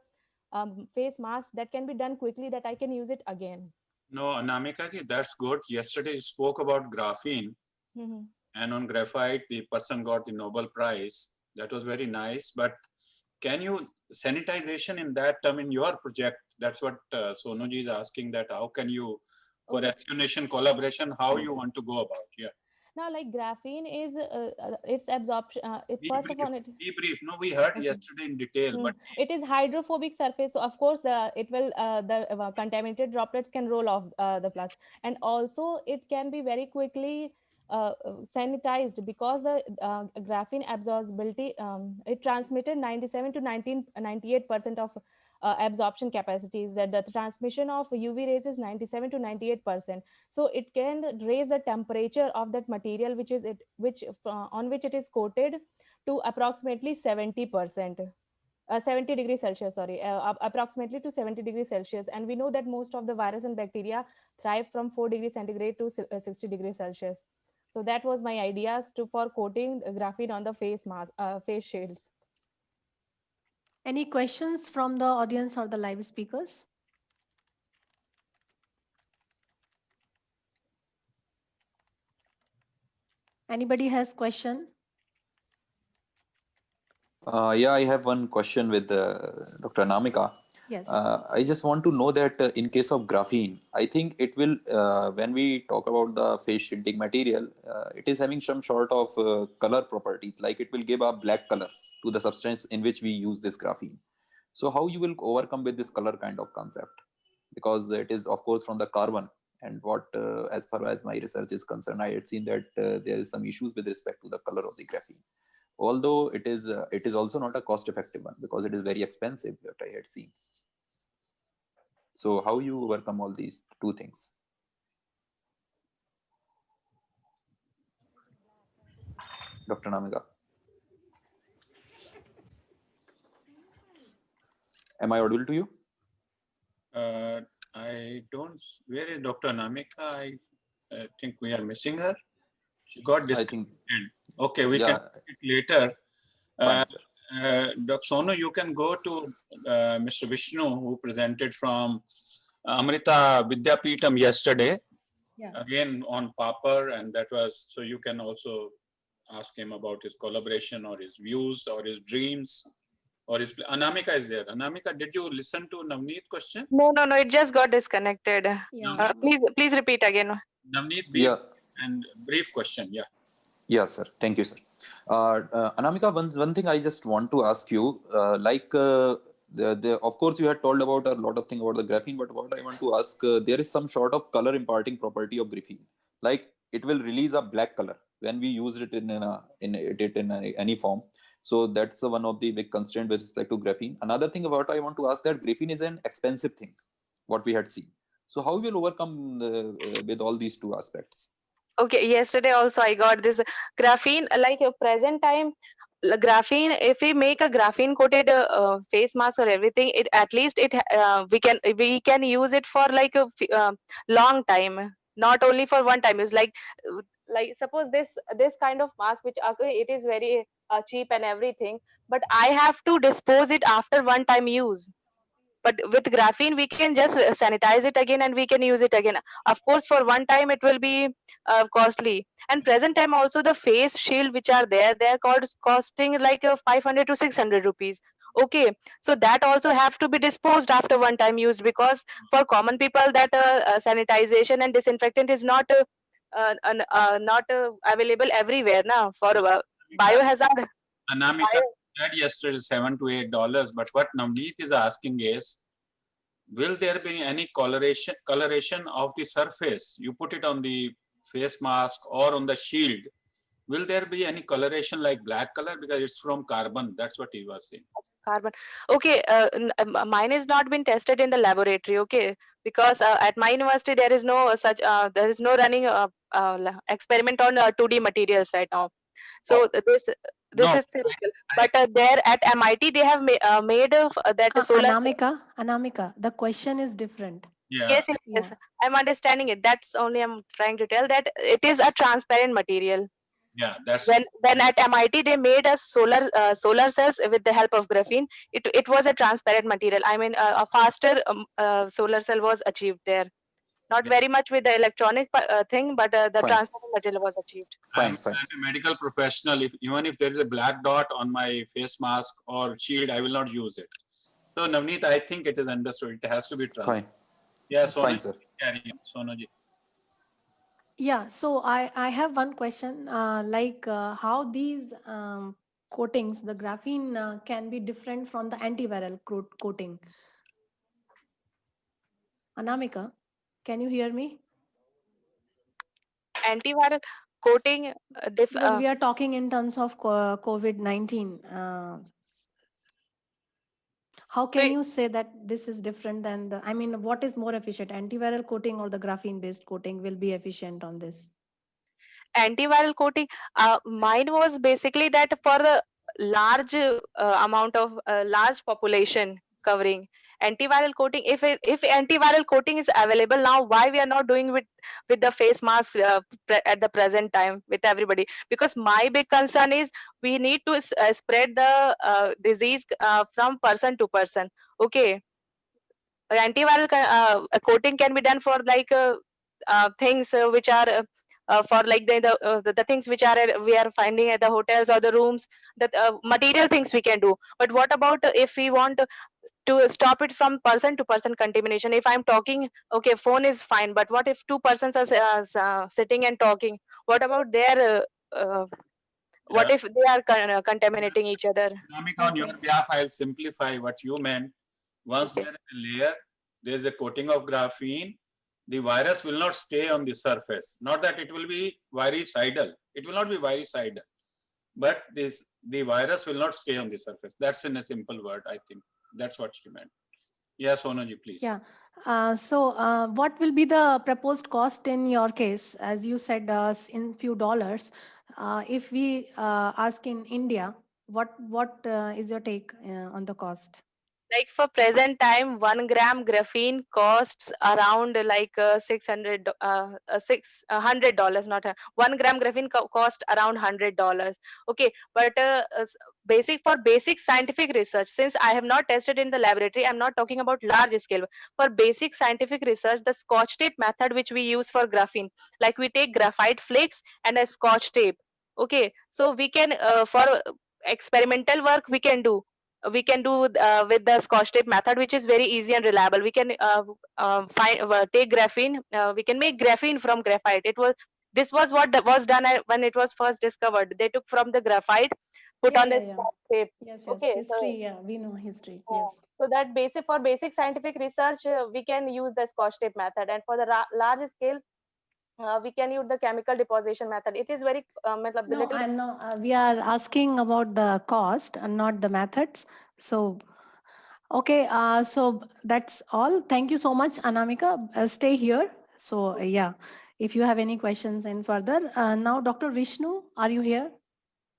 face mask that can be done quickly, that I can use it again? No, Anamika ji, that's good. Yesterday you spoke about graphene, and on graphite the person got the Nobel Prize. That was very nice. But can you sanitization in that term in your project? That's what Sonuji is asking. That how can you for SEO Nation collaboration? How you want to go about? Yeah. Now, like graphene is its absorption. First of all, be brief. No, we heard yesterday in detail, but it is hydrophobic surface. So of course, it will the contaminated droplets can roll off the plastic, and also it can be very quickly sanitized, because the graphene absorbability, it transmitted 97 to 98% of absorption capacities. That the transmission of UV rays is 97 to 98%. So it can raise the temperature of that material on which it is coated to approximately 70%. 70 degrees Celsius, sorry, approximately to 70 degrees Celsius. And we know that most of the virus and bacteria thrive from 4 degrees centigrade to 60 degrees Celsius. So that was my ideas for coating graphene on the face mask, face shields. Any questions from the audience or the live speakers? Anybody has question? Yeah, I have one question with Dr. Anamika. Yes. I just want to know that in case of graphene, I think it will, when we talk about the face shielding material, it is having some sort of color properties, like it will give a black color to the substance in which we use this graphene. So how you will overcome with this color kind of concept? Because it is of course from the carbon, and what as far as my research is concerned, I had seen that there is some issues with respect to the color of the graphene. Although it is also not a cost effective one, because it is very expensive, that I had seen. So how you overcome all these two things? Dr. Anamika. Am I audible to you? I don't, where is Dr. Anamika? I think we are missing her. She got I disconnected. think, Okay, we yeah, can speak later. fine, sir. Dr. Sonu, you can go to Mr. Vishnu, who presented from Amrita Vidyapeetham yesterday, Yeah. again on Papar, and that was, so you can also ask him about his collaboration or his views or his dreams or his, Anamika is there. Anamika, did you listen to Navneet question? No, no, no. It just got disconnected. Yeah. Please repeat again. Navneet, Yeah, and brief question, yeah. yeah, sir. Thank you, sir. Anamika, one thing I just want to ask you, of course, you had told about a lot of things about the graphene, but what I want to ask, there is some sort of color imparting property of graphene, like it will release a black color when we use it in any form. So that's one of the big constraint with respect to graphene. Another thing about I want to ask that graphene is an expensive thing, what we had seen. So how we will overcome with all these two aspects? Okay, yesterday also I got this graphene, like a present time graphene. If we make a graphene coated face mask or everything, it at least we can use it for like a long time, not only for one time use. Like suppose this kind of mask, which okay, it is very cheap and everything, but I have to dispose it after one time use. But with graphene we can just sanitize it again and we can use it again. Of course for one time it will be costly, and present time also the face shield which are there, they're costing like 500 to 600 rupees. Okay, so that also have to be disposed after one time use, because for common people that sanitization and disinfectant is not available everywhere now for biohazard. Anamika said yesterday $7 to $8, but what Navneet is asking is, will there be any coloration of the surface? You put it on the face mask or on the shield. Will there be any coloration like black color, because it's from carbon? That's what he was saying. Carbon. Okay, mine has not been tested in the laboratory. Okay, because at my university there is no there is no running experiment on 2D materials right now. So this No, is theoretical. But there at MIT they have made that solar. Anamika, the question is different. yeah, Yes, yes, Yeah. yes. I'm understanding it. That's only I'm trying to tell that it is a transparent material. yeah, that's When at MIT they made a solar cells with the help of graphene, it was a transparent material. I mean, a faster solar cell was achieved there. Not very much with the electronic thing, but the Fine. transparent material was achieved. I'm Fine. a medical professional. Even if there is a black dot on my face mask or shield, I will not use it. So Navneet, I think it is understood. It has to be transparent. Fine. Yeah, Sonu, Fine, sir. carry on. Sonuji. Yeah, so I have one question, how these coatings, the graphene can be different from the antiviral coating. Anamika, can you hear me? Antiviral coating Because we are talking in terms of COVID-19. How can you say that this is different than the, I mean, what is more efficient, antiviral coating or the graphene-based coating will be efficient on this? antiviral coating, mine was basically that for the large amount of large population covering. Antiviral coating, if antiviral coating is available now, why we are not doing with the face mask at the present time with everybody? Because my big concern is we need to spread the disease from person to person. Okay, antiviral coating can be done for like things which are for like the things which are we are finding at the hotels or the rooms, that material things we can do. But what about if we want to stop it from person to person contamination? If I'm talking, okay, phone is fine, but what if two persons are sitting and talking? What about their what if they are contaminating each other? Anamika, on your behalf, I'll simplify what you meant. Once there is a layer, there is a coating of graphene, the virus will not stay on the surface. Not that it will be virucidal. It will not be virucidal. But the virus will not stay on the surface. That's in a simple word, I think. That's what she meant. Yes, Sonaji, please. Yeah. What will be the proposed cost in your case? As you said, in few dollars. If we ask in India, what is your take on the cost? Like for present time, 1 gram graphene costs around like $600, not 1 gram graphene cost around $100. Okay, but basic scientific research, since I have not tested in the laboratory, I'm not talking about large scale. For basic scientific research, the Scotch tape method which we use for graphene, like we take graphite flakes and a Scotch tape. Okay, so we can for experimental work we can do with the Scotch tape method, which is very easy and reliable. We can take graphene. We can make graphene from graphite. This was what was done when it was first discovered. They took from the graphite, put Yeah, on yeah, the yeah. Scotch tape. Yes, yes. Okay, so History, yeah, we know history. uh, Yes. so that basic for basic scientific research, we can use the Scotch tape method, and for the large scale, we can use the chemical deposition method. It is very No, little. I'm not. We are asking about the cost and not the methods. So, okay. So that's all. Thank you so much, Anamika. Stay here. So, yeah, if you have any questions and further, now, Dr. Vishnu, are you here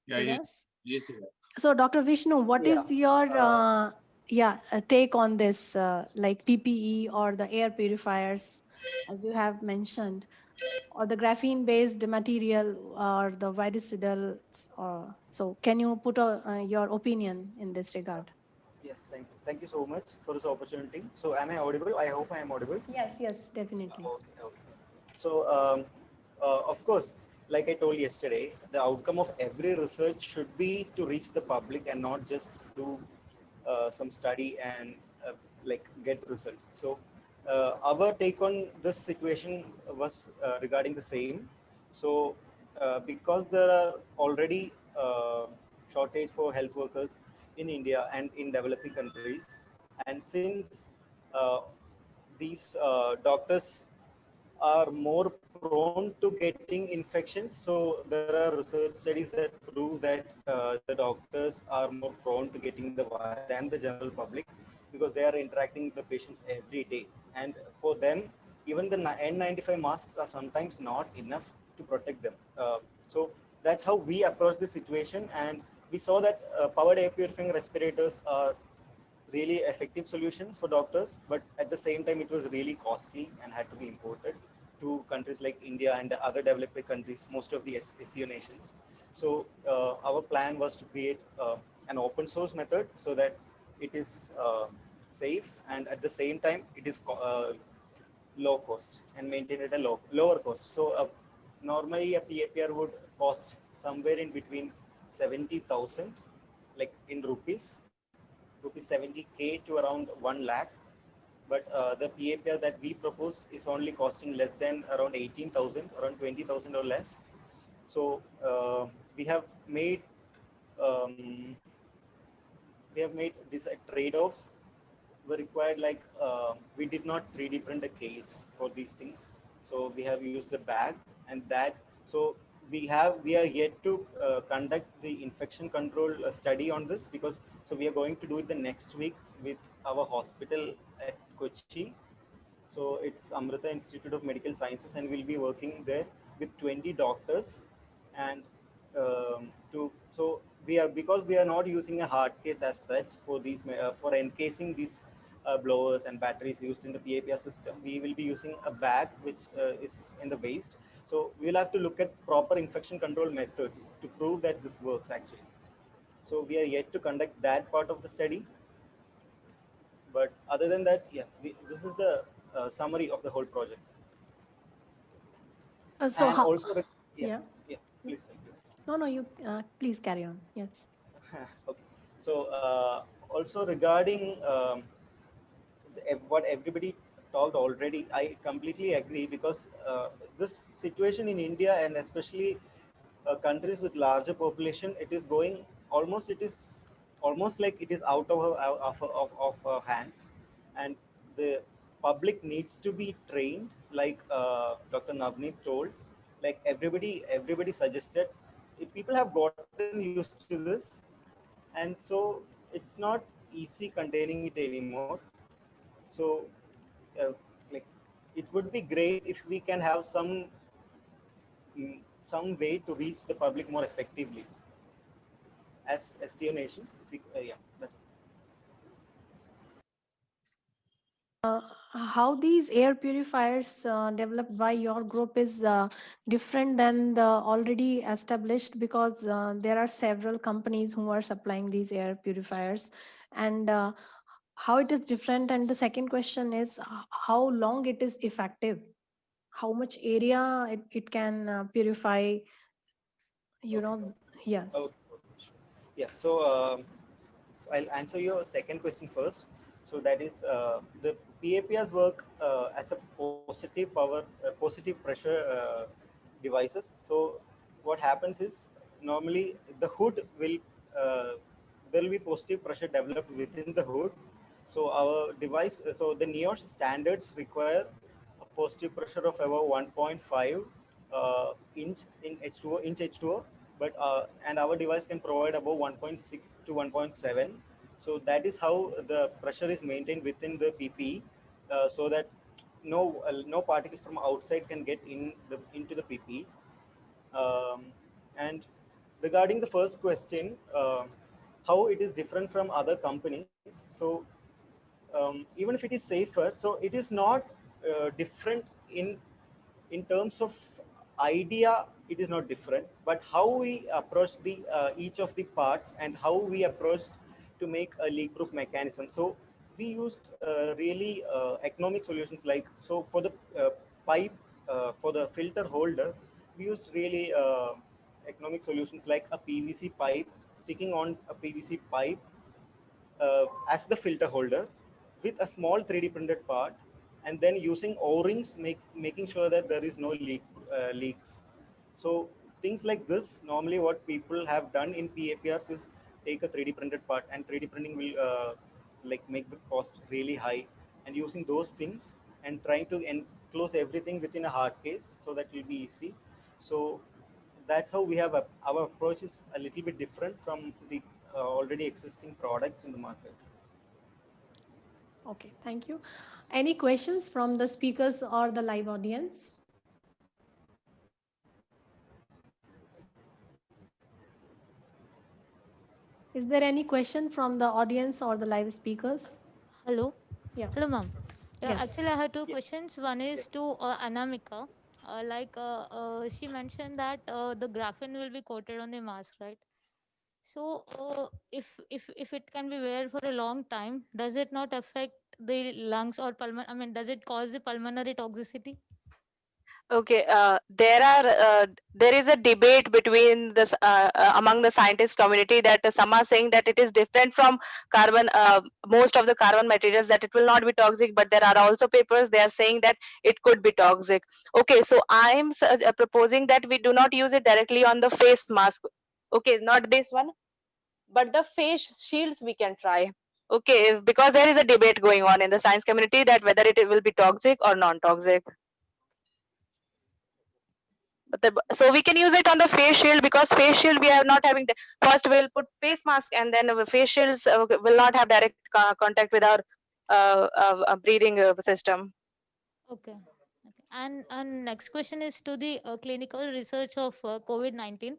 Yeah, with yes, us? yes, yeah. So, Dr. Vishnu, what Yeah. is your take on this, like PPE or the air purifiers, as you have mentioned, or the graphene-based material or the virucidals? Or so, can you put your opinion in this regard? Yes, thank you. Thank you so much for this opportunity. So, am I audible? I hope I am audible. Yes, yes, definitely. Okay, okay. So, of course, like I told yesterday, the outcome of every research should be to reach the public and not just do some study and like get results. So, our take on this situation was regarding the same. So, because there are already shortage for health workers in India and in developing countries, and since these doctors are more prone to getting infections. So there are research studies that prove that the doctors are more prone to getting the virus than the general public because they are interacting with the patients every day. And for them, even the N95 masks are sometimes not enough to protect them. So that's how we approach the situation. And we saw that powered air purifying respirators are really effective solutions for doctors, but at the same time, it was really costly and had to be imported to countries like India and the other developing countries, most of the SCO nations. So our plan was to create an open source method so that it is safe and at the same time it is low cost and maintained at a lower cost. So normally a PAPR would cost somewhere in between 70,000, like in rupees 70K to around 1 lakh. But the PAPR that we propose is only costing less than around 18,000, around 20,000 or less. So um, we have made this a trade-off. We required like we did not 3D print a case for these things. So we have used a bag and that. So we are yet to conduct the infection control study on this because so we are going to do it the next week with our hospital at Kochi. So it's Amrita Institute of Medical Sciences, and we'll be working there with 20 doctors. And so we are, because we are not using a hard case as such for these for encasing these blowers and batteries used in the PAPR system. We will be using a bag which is in the waste. So we'll have to look at proper infection control methods to prove that this works actually. So we are yet to conduct that part of the study. But other than that, yeah, this is the summary of the whole project. So And how? also, Yeah. please. No, you please carry on. Yes. Okay. So also regarding what everybody talked already, I completely agree because this situation in India and especially countries with larger population, it is almost like it is out of our hands, and the public needs to be trained, like Dr. Navneet told, like everybody suggested. If people have gotten used to this, and so it's not easy containing it anymore. So uh, like it would be great if we can have some way to reach the public more effectively as SCO nations. If we, yeah, that's how these air purifiers developed by your group is different than the already established, because there are several companies who are supplying these air purifiers, and how it is different. And the second question is how long it is effective, how much area it can purify, you know. Yes. Okay. Yeah. So I'll answer your second question first. So that is the PAPRs work as a positive pressure devices. So what happens is normally the hood will there will be positive pressure developed within the hood. So our device, so the NIOSH standards require a positive pressure of about 1.5 inch in H2O, but and our device can provide about 1.6 to 1.7. So that is how the pressure is maintained within the PPE, so that no particles from outside can get into the PPE. And regarding the first question, how it is different from other companies. So even if it is safer, so it is not different in terms of idea. It is not different, but how we approach the each of the parts and how we approached to make a leak proof mechanism. So we used really economic solutions, like so for the pipe, for the filter holder, we used really economic solutions like a PVC pipe, sticking on a PVC pipe as the filter holder with a small 3D printed part, and then using O-rings, making sure that there is no leaks. So things like this, normally what people have done in PAPRs is take a 3D printed part, and 3D printing will like make the cost really high, and using those things and trying to enclose everything within a hard case so that will be easy. So that's how we have our approach is a little bit different from the already existing products in the market. Okay, thank you. Any questions from the speakers or the live audience? Is there any question from the audience or the live speakers? Hello. Yeah. Hello, ma'am. Yeah, Yes. actually, I have two questions. One is to Anamika. She mentioned that the graphene will be coated on the mask, right? So, if it can be wear for a long time, does it not affect the lungs or pulmon? I mean, does it cause the pulmonary toxicity? Okay, there is a debate between this among the scientist community, that some are saying that it is different from carbon, most of the carbon materials, that it will not be toxic, but there are also papers they are saying that it could be toxic. Okay, so I'm proposing that we do not use it directly on the face mask. Okay, not this one, but the face shields we can try. Okay, because there is a debate going on in the science community that whether it will be toxic or non-toxic. So we can use it on the face shield, because face shield we are not having the first we'll put face mask, and then the face shields will not have direct contact with our breathing system. Okay. And next question is to the clinical research of COVID-19.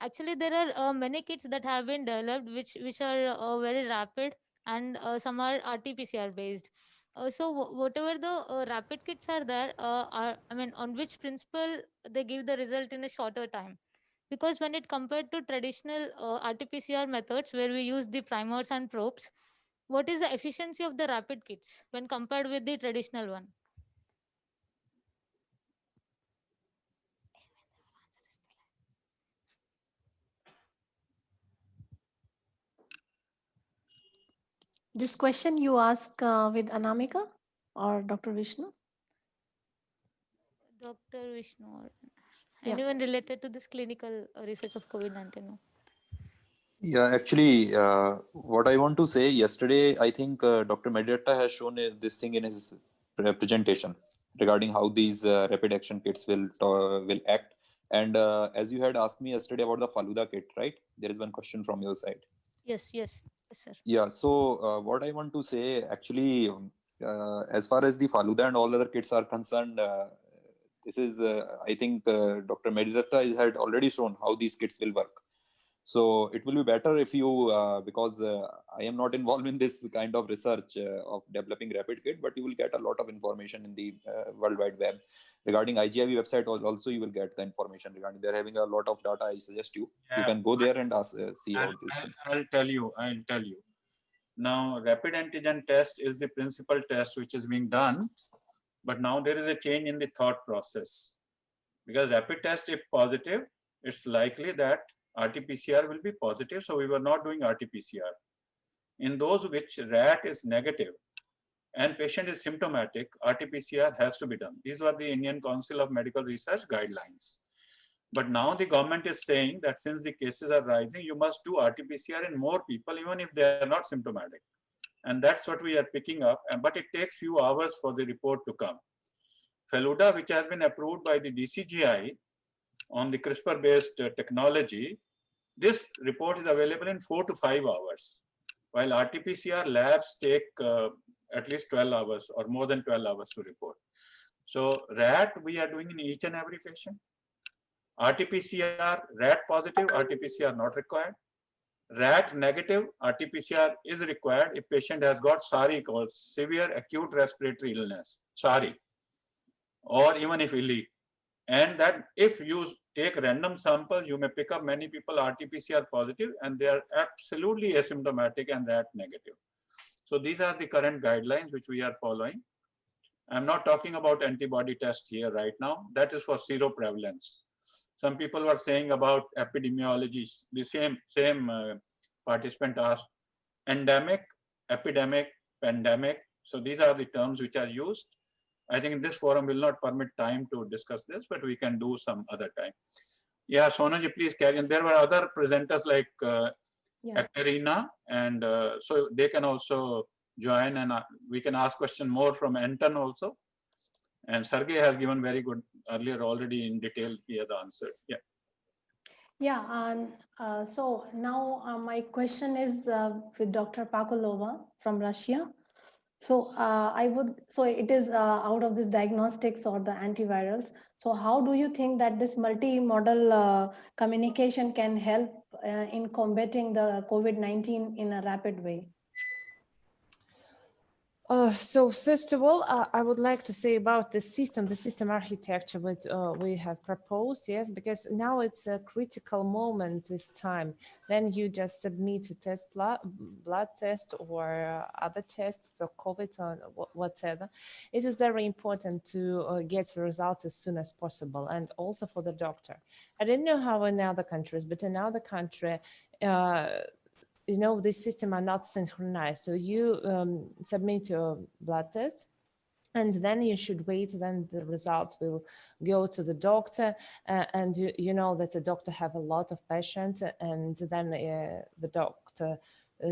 Actually, there are many kits that have been developed which are very rapid, and some are RT-PCR based. So whatever the rapid kits are there, I mean, on which principle they give the result in a shorter time? Because when it compared to traditional RT-PCR methods where we use the primers and probes, what is the efficiency of the rapid kits when compared with the traditional one? This question you ask with Anamika or Dr. Vishnu? Dr. Vishnu or Yeah. anyone related to this clinical research of COVID-19? No? Yeah, actually, what I want to say, yesterday, I think Dr. Mediatta has shown this thing in his presentation regarding how these rapid action kits will act. And as you had asked me yesterday about the Faluda kit, right? There is one question from your side. Yes, sir. Yeah, so what I want to say, actually, as far as the Faluda and all other kits are concerned, this is, I think, Dr. Mediatta had already shown how these kits will work. So it will be better if you, because I am not involved in this kind of research of developing rapid kit, but you will get a lot of information in the World Wide Web. Regarding IGIV website also you will get the information regarding, they're having a lot of data. I suggest you can go there and ask, see all these things. I'll tell you. Now, rapid antigen test is the principal test which is being done, but now there is a change in the thought process. Because rapid test, if positive, it's likely that RT-PCR will be positive, so we were not doing RT-PCR. In those which RAT is negative and patient is symptomatic, RT-PCR has to be done. These were the Indian Council of Medical Research guidelines. But now the government is saying that since the cases are rising, you must do RT-PCR in more people, even if they are not symptomatic. And that's what we are picking up, but it takes few hours for the report to come. Feluda, which has been approved by the DCGI on the CRISPR-based technology, this report is available in 4 to 5 hours, while RT-PCR labs take at least 12 hours or more than 12 hours to report. So RAT we are doing in each and every patient. RT-PCR, RAT positive, RT-PCR not required. RAT negative, RT-PCR is required if patient has got SARI, called severe acute respiratory illness, SARI, or even if elite. And that if you take random samples, you may pick up many people RT-PCR positive and they are absolutely asymptomatic and RAT negative. So these are the current guidelines which we are following. I'm not talking about antibody test here right now. That is for seroprevalence. Some people were saying about epidemiology. The same participant asked endemic, epidemic, pandemic. So these are the terms which are used. I think this forum will not permit time to discuss this, but we can do some other time. Yeah, Sonaji, please carry on. There were other presenters like Ekaterina, and so they can also join, and we can ask question more from Anton also. And Sergey has given very good earlier already in detail. He has answered. Yeah. Yeah, and so now my question is with Dr. Pakulova from Russia. So so it is out of this diagnostics or the antivirals. So how do you think that this multi-modal communication can help in combating the COVID-19 in a rapid way? So first of all, I would like to say about the system architecture which we have proposed, yes, because now it's a critical moment this time. Then you just submit a test, blood test or other tests, so COVID or whatever. It is very important to get the results as soon as possible, and also for the doctor. I don't know how in other countries, but in other country, you know, this system are not synchronized. So you submit your blood test and then you should wait, then the results will go to the doctor. And you know that the doctor have a lot of patients, and then the doctor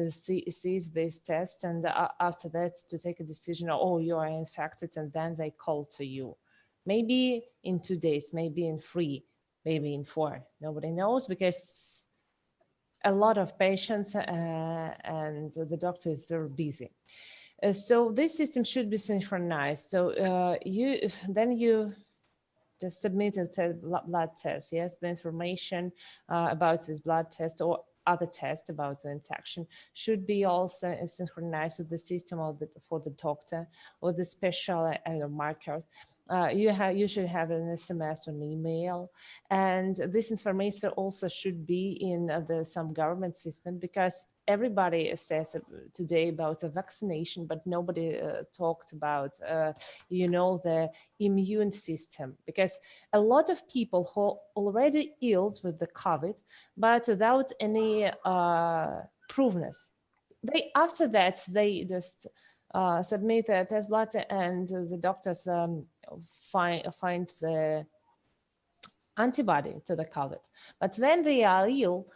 sees this test, and after that to take a decision, oh, you are infected, and then they call to you. Maybe in 2 days, maybe in 3, maybe in 4, nobody knows, because a lot of patients and the doctor is very busy. So this system should be synchronized. So then you just submit a blood test. Yes, the information about this blood test or other tests about the infection should be also synchronized with the system for the doctor or the special marker. You should have an SMS or an email, and this information also should be in some government system, because everybody says today about the vaccination, but nobody talked about you know, the immune system, because a lot of people who already ill with the COVID but without any proveness, after that they just submit a test blood, and the doctors find the antibody to the COVID. But then they are ill,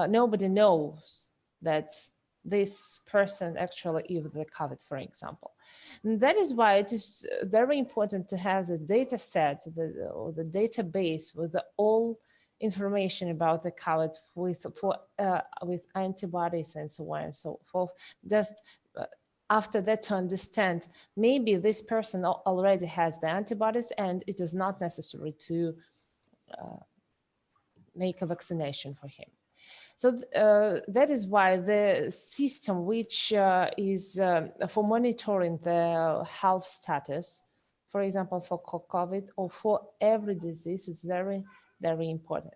nobody knows that this person actually is the COVID, for example. And that is why it is very important to have the data set, or the database with all information about the COVID with antibodies and so on and so forth. Just after that, to understand maybe this person already has the antibodies and it is not necessary to make a vaccination for him. So that is why the system which is for monitoring the health status, for example, for COVID or for every disease, is very, very important.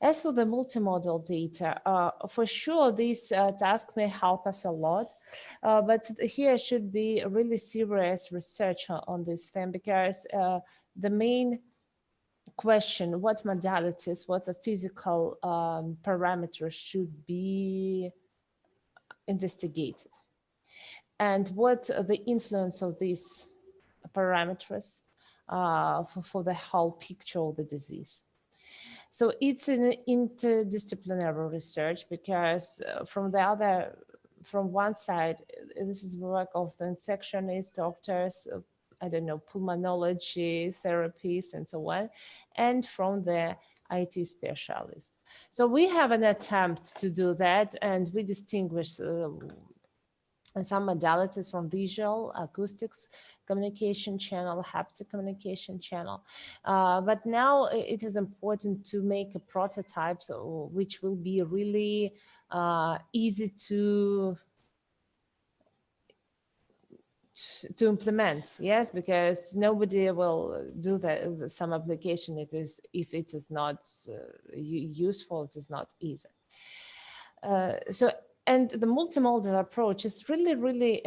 As for the multimodal data, for sure, this task may help us a lot, but here should be really serious research on this thing, because the main question, what modalities, what the physical parameters should be investigated, and what the influence of these parameters for the whole picture of the disease. So it's an interdisciplinary research, because from one side, this is work of the infectionists, doctors, I don't know, pulmonology, therapists, and so on, and from the IT specialists. So we have an attempt to do that, and we distinguish some modalities from visual, acoustics, communication channel, haptic communication channel. But now it is important to make a prototype which will be really easy to implement, yes, because nobody will do some application if it is not useful, it is not easy. And the multimodal approach is really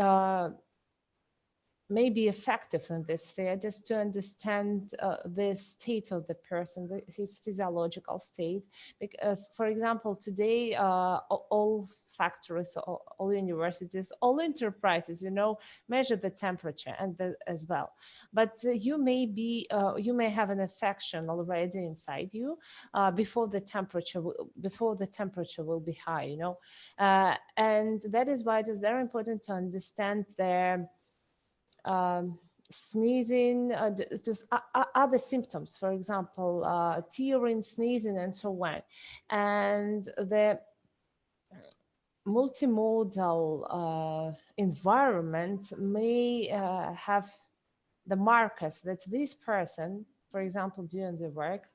may be effective in this sphere, just to understand the state of the person, his physiological state. Because, for example, today, all factories, all universities, all enterprises, measure the temperature and as well. But you may have an infection already inside you before the temperature will be high, and that is why it is very important to understand their sneezing, just other symptoms, for example, tearing, sneezing, and so on. And the multimodal environment may have the markers that this person, for example, during the work,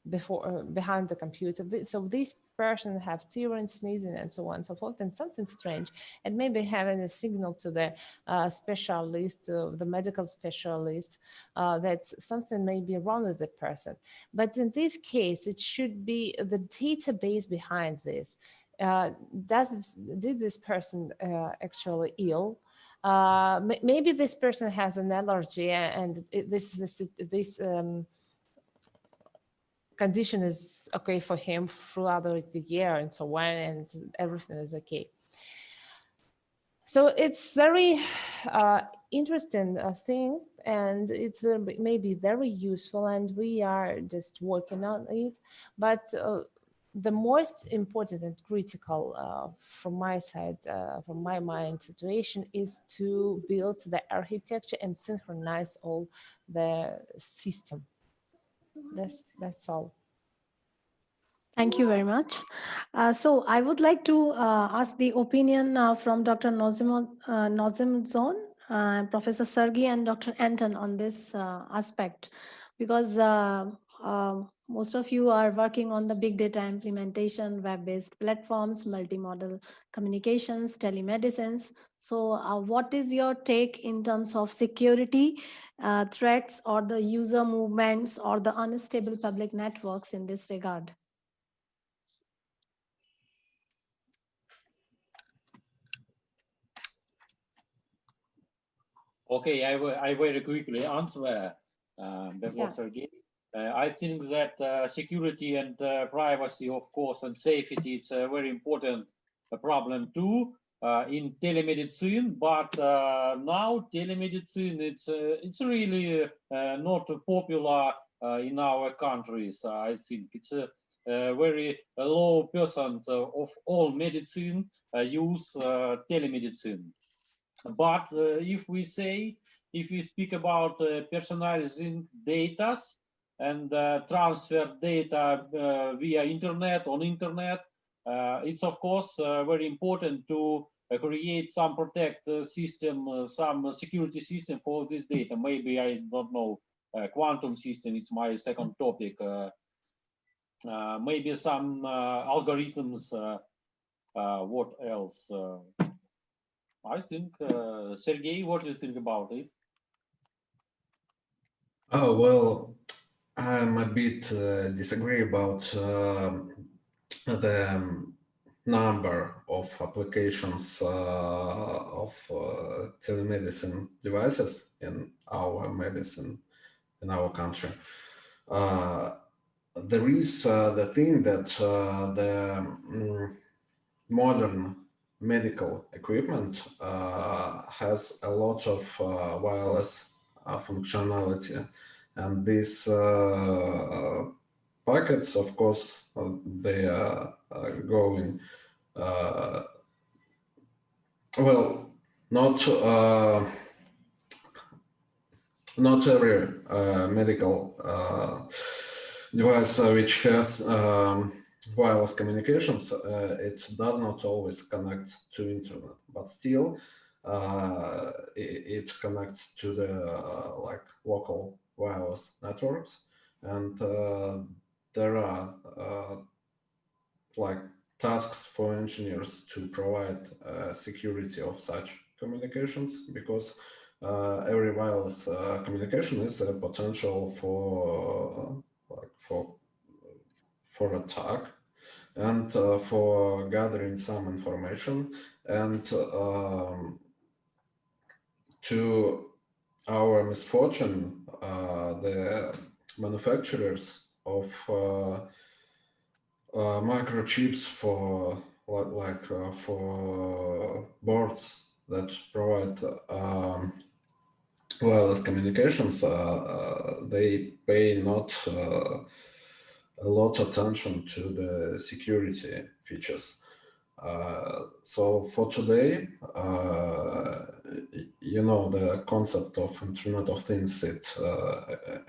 behind the computer, so this person have tearing, sneezing, and so on and so forth, and something strange, and maybe having a signal to the specialist, the medical specialist, that something may be wrong with the person. But in this case, it should be the database behind this. Did this person actually ill? Maybe this person has an allergy, and this condition is okay for him throughout the year and so on, and everything is okay. So it's very interesting thing, and it's maybe very useful, and we are just working on it. But the most important and critical from my side, from my mind situation, is to build the architecture and synchronize all the system. That's all. Thank you very much. So I would like to ask the opinion from Dr. Nozimdzon, Professor Sergey, and Dr. Anton on this aspect, because most of you are working on the big data implementation, web-based platforms, multimodal communications, telemedicines. So what is your take in terms of security threats, or the user movements, or the unstable public networks in this regard? Okay, I very quickly answer before Sergey. I think that security and privacy, of course, and safety, it's a very important problem too in telemedicine. But now telemedicine, it's really not popular in our countries. I think it's a very low percent of all medicine use telemedicine. But if we speak about personalizing data and transfer data via on internet, it's of course very important to create some protect system, some security system for this data. Maybe, I don't know, quantum system, it's my second topic. maybe some algorithms. What else? I think, Sergey, what do you think about it? Oh, well, I'm a bit disagree about the number of applications of telemedicine devices in our medicine in our country. There is the thing that the modern medical equipment has a lot of wireless functionality, and these packets, of course, they are going well, not every medical device which has wireless communications, it does not always connect to internet, but still it connects to the like local wireless networks, and there are like tasks for engineers to provide security of such communications, because every wireless communication is a potential for for attack and for gathering some information. And to our misfortune, the manufacturers of microchips for for boards that provide wireless communications, they pay not a lot of attention to the security features. So for today, you know, the concept of Internet of Things, it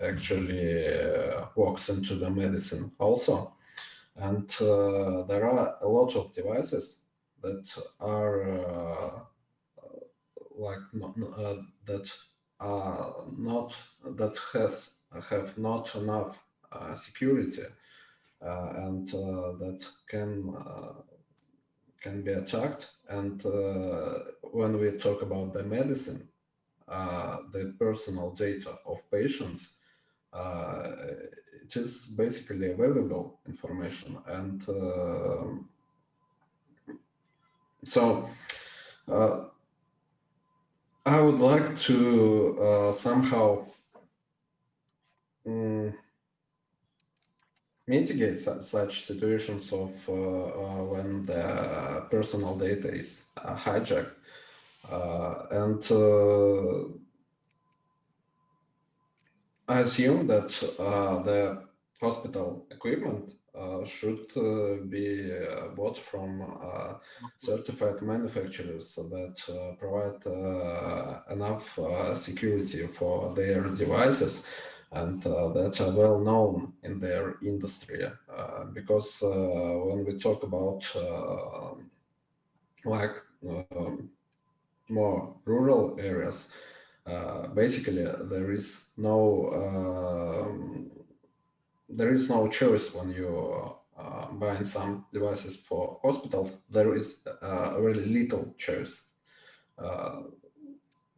actually walks into the medicine also. And there are a lot of devices that are have not enough security, and that can be attacked. And when we talk about the medicine, the personal data of patients, it is basically valuable information. And so I would like to somehow mitigate such situations of when the personal data is hijacked. And I assume that the hospital equipment should be bought from certified manufacturers that provide enough security for their devices, and that are well known in their industry. Because when we talk about more rural areas, basically there is no choice when you buying some devices for hospitals. There is really little choice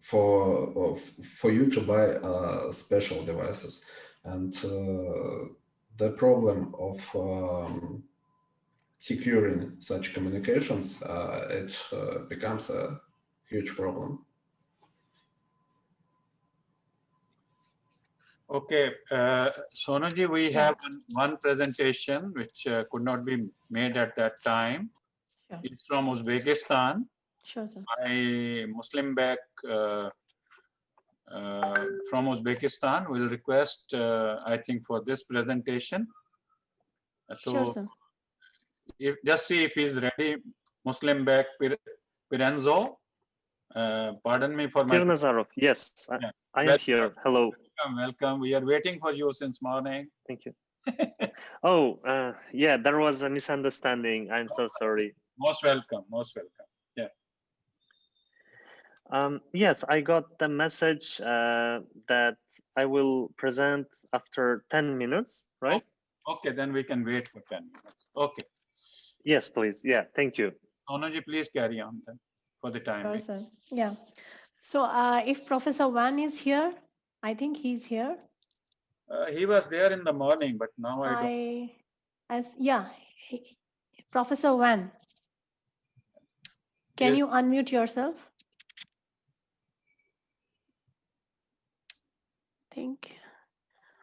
for you to buy special devices, and the problem of securing such communications, it becomes a huge problem. Okay, Sonaji, we have one presentation which could not be made at that time. Sure. It's from Uzbekistan. Sure, sir. By Muslim Bek from Uzbekistan will request, I think, for this presentation. So Sure, sir. just see if he's ready. Muslim Bek Pirenzo. Pardon me for my... Nazarov, yes, Yeah. I am here. Hello. Welcome, welcome. We are waiting for you since morning. Thank you. Oh, yeah, there was a misunderstanding. I'm so sorry. Most welcome, most welcome. Yeah. Yes, I got the message that I will present after 10 minutes, right? Okay, then we can wait for 10 minutes. Okay. Yes, please. Yeah, thank you. Sonaji, please carry on then for the time. Sure, sir. Yeah. So if Professor Wan is here, I think he's here. He was there in the morning, but now I don't. Yeah, Professor Wan, can Yes. you unmute yourself?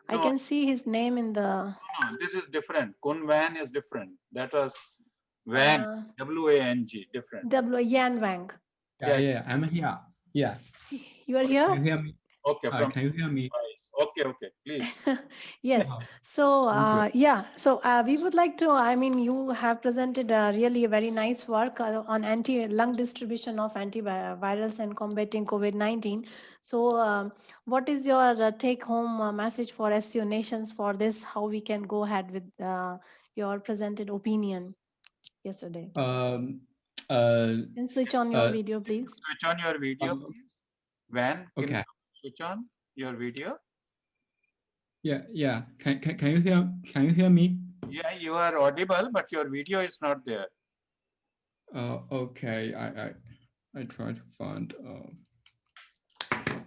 I No. can see his name in the. No, this is different. Kun Van is different. That was Wang, W-A-N-G, different. Yan Wang. Yeah, I'm here. Yeah. You are Can here? you hear me? Okay, from Can you hear me? okay, please. Yes. So Thank you. yeah. So we would like to. I mean, you have presented really a very nice work on lung distribution of antivirals and combating COVID-19. So what is your take-home message for SCO nations for this? How we can go ahead with your presented opinion yesterday? Can switch on your video, please. Switch on your video, please. Van, can Okay. you switch on your video? Yeah. Can you hear me? Yeah, you are audible, but your video is not there. Okay. I try to find. Okay.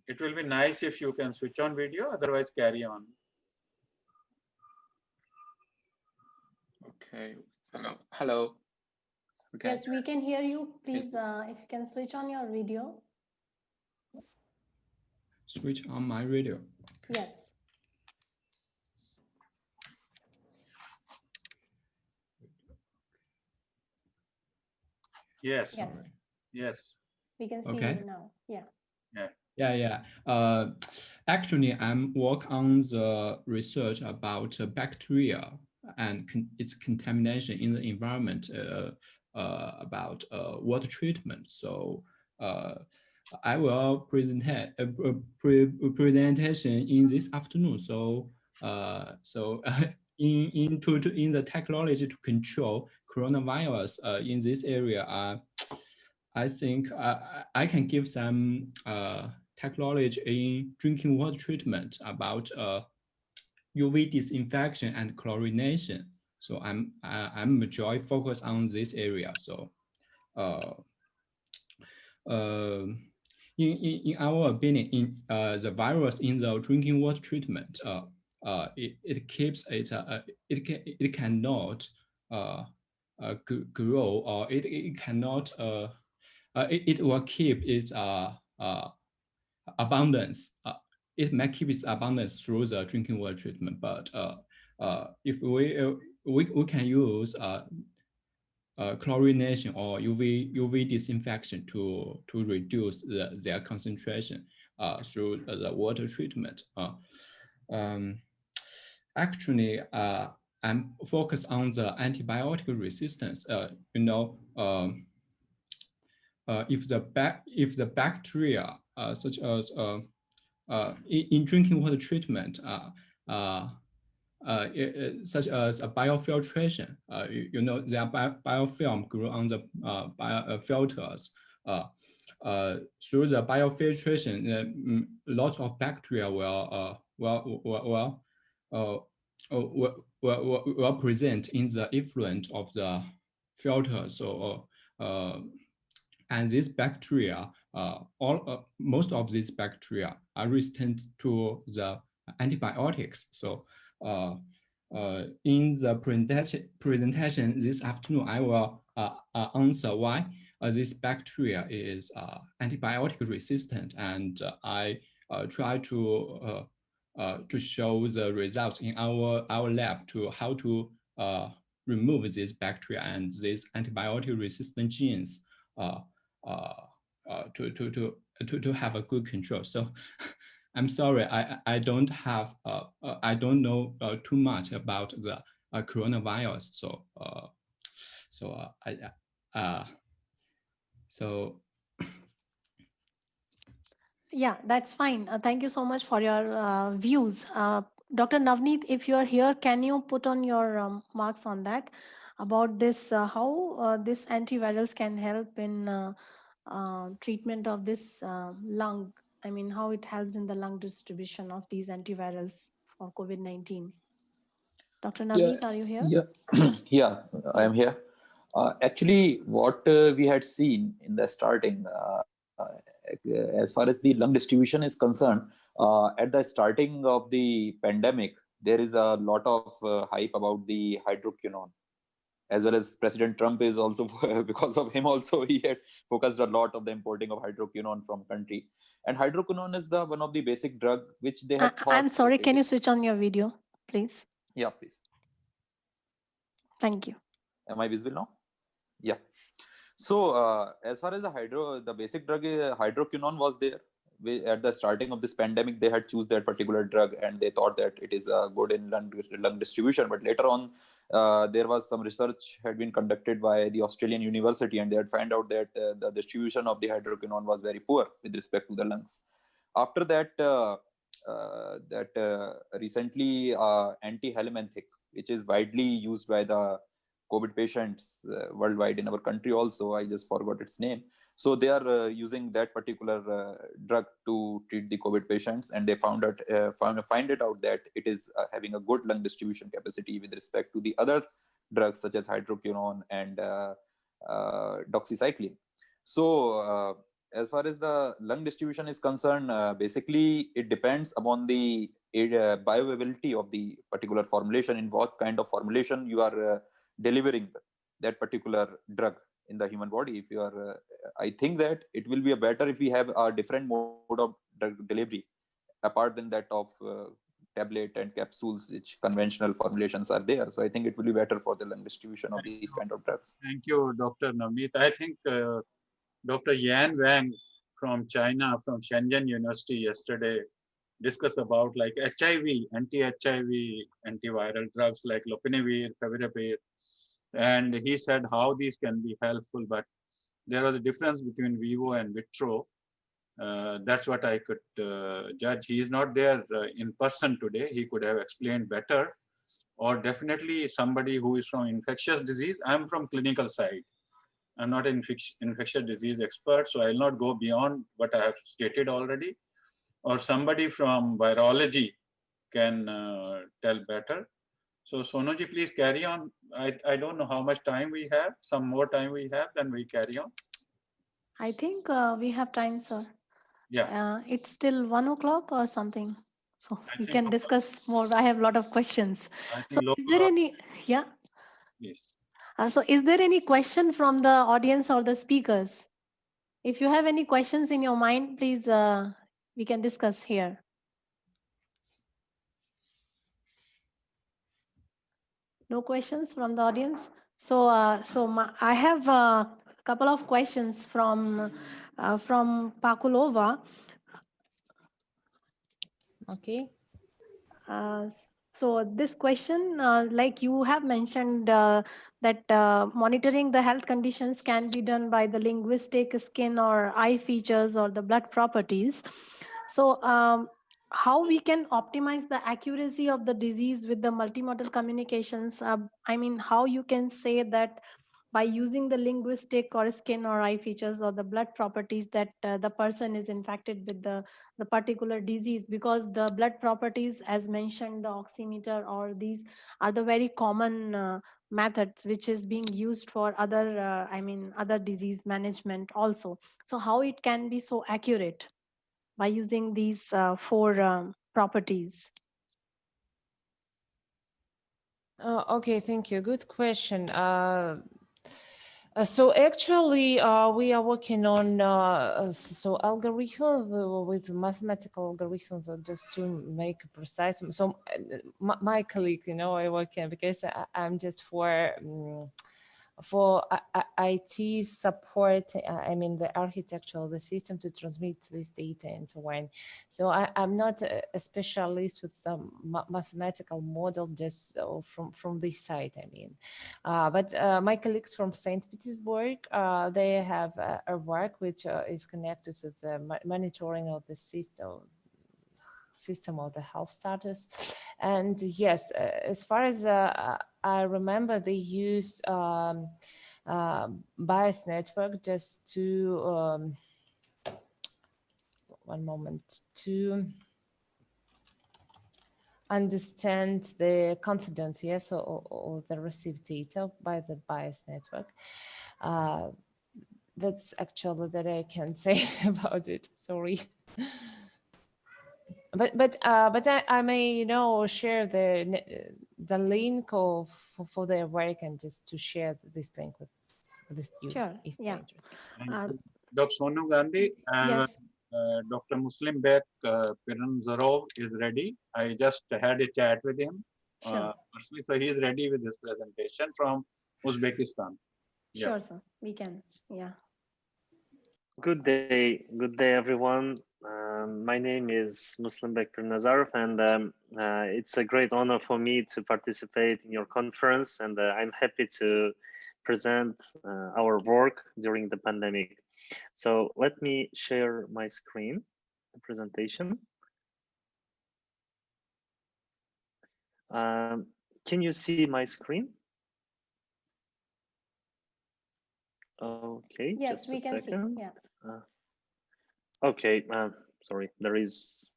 It will be nice if you can switch on video, otherwise carry on. Okay. Hello. Okay. Yes, we can hear you. Please, if you can switch on your video. Switch on my radio. Yes. Yes. Yes. Yes. We can see Okay. you now. Yeah. Yeah. Actually, I'm work on the research about bacteria and its contamination in the environment about water treatment. So I will present presentation in this afternoon. So in the technology to control coronavirus in this area, I think I can give some technology in drinking water treatment about UV disinfection and chlorination. So I'm majorly focused on this area. So in our opinion, in the virus in the drinking water treatment, it keeps it cannot grow, or it cannot it will keep its abundance. It may keep its abundance through the drinking water treatment, but if we can use chlorination or UV disinfection to reduce their concentration through the water treatment. Actually, I'm focused on the antibiotic resistance. If the bacteria such as in drinking water treatment, such as a biofiltration, there are biofilm grow on the filters. Through the biofiltration, lots of bacteria will present in the effluent of the filter. So and these bacteria, most of these bacteria are resistant to the antibiotics. So in the presentation this afternoon, I will answer why this bacteria is antibiotic resistant, and I try to show the results in our lab to how to remove these bacteria and these antibiotic resistant genes to have a good control. So I'm sorry, I don't have I don't know too much about the coronavirus. So Yeah, that's fine. Thank you so much for your views. Dr. Navneet, if you are here, can you put on your marks on that about this, how this antivirals can help in treatment of this lung? I mean, how it helps in the lung distribution of these antivirals for COVID-19. Dr. Yeah, Navneet, are you here? yeah, yeah, I am Yes. here. Actually, what we had seen in the starting, as far as the lung distribution is concerned, at the starting of the pandemic, there is a lot of hype about the hydroquinone, as well as President Trump is also, because of him also, he had focused a lot of the importing of hydroquinone from country. And hydroquinone is the one of the basic drug which they had thought. I'm sorry, can you switch on your video, please? Yeah, please. Thank you. Am I visible now? Yeah. So as far as the basic drug hydroquinone was there. At the starting of this pandemic, they had choose that particular drug and they thought that it is good in lung distribution. But later on, there was some research had been conducted by the Australian University, and they had found out that the distribution of the hydroquinone was very poor with respect to the lungs. After that, recently anti-helminthic, which is widely used by the COVID patients worldwide in our country also. I just forgot its name. So they are using that particular drug to treat the COVID patients, and they find it out that it is having a good lung distribution capacity with respect to the other drugs such as hydroquinone and doxycycline. So as far as the lung distribution is concerned, basically it depends upon the bioavailability of the particular formulation, in what kind of formulation you are delivering that particular drug in the human body. If you are, I think that it will be better if we have a different mode of drug delivery, apart than that of tablet and capsules, which conventional formulations are there. So I think it will be better for the lung distribution of these kind of drugs. Thank you, Dr. Navneet. I think Dr. Yan Wang from China, from Shenzhen University yesterday discussed about like HIV, anti-HIV, antiviral drugs like lopinavir, favipiravir, and he said how these can be helpful, but there was a difference between vivo and vitro. That's what I could judge. He is not there in person today. He could have explained better, or definitely somebody who is from infectious disease. I'm from clinical side. I'm not an infectious disease expert, so I'll not go beyond what I have stated already. Or somebody from virology can tell better. So Sonoji, please carry on. I don't know how much time we have. Some more time we have, then we carry on. I think we have time, sir. Yeah. It's still 1 o'clock or something. So I we think can discuss more. I have a lot of questions. So is there any, yeah? Yes. So is there any question from the audience or the speakers? If you have any questions in your mind, please, we can discuss here. No questions from the audience? So, I have a couple of questions from Pakulova. Okay. So this question, like you have mentioned that monitoring the health conditions can be done by the linguistic, skin or eye features or the blood properties. So how we can optimize the accuracy of the disease with the multimodal communications? I mean, how you can say that by using the linguistic or skin or eye features or the blood properties that the person is infected with the particular disease, because the blood properties, as mentioned, the oximeter, or these are the very common methods which is being used for other, other disease management also. So how it can be so accurate by using these four properties? Okay, thank you. Good question. So actually, we are working on algorithm with mathematical algorithms just to make precise. So my colleague, I work in, because I'm just for IT support, the architecture of the system to transmit this data and so on. So I'm not a specialist with some mathematical model just from this side, but my colleagues from St. Petersburg, they have a work which is connected to the monitoring of the system of the health status. And yes, as far as I remember, they use bias network just to one moment, to understand the confidence, yes, or the received data by the bias network. That's actually that I can say about it. Sorry. But I may share the link for their work and just to share this link with you Sure. if Yeah. you're interested. Dr. Sonu Gandhi, Yes. Dr. Muslimbek Piranzarov is ready. I just had a chat with him Sure. personally, so he is ready with this presentation from Uzbekistan. Yeah. Sure, sir. We can. Yeah. Good day, everyone. My name is Muslimbek Piranzarov, and it's a great honor for me to participate in your conference, and I'm happy to present our work during the pandemic. So let me share my screen, the presentation. Can you see my screen? Okay, Yes, just we a can second. see. Yeah. Okay, sorry, there is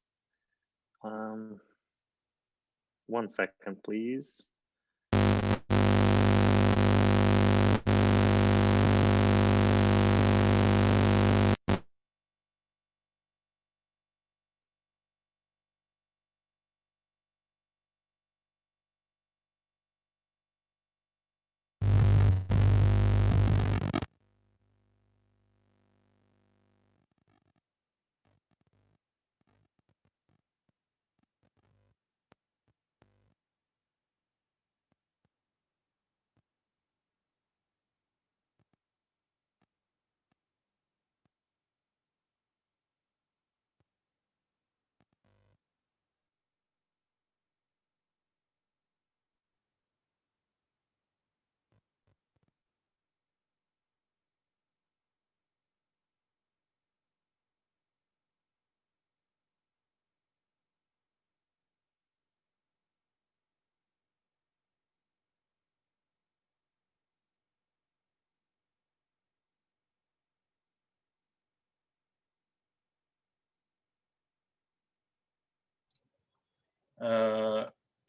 1 second, please.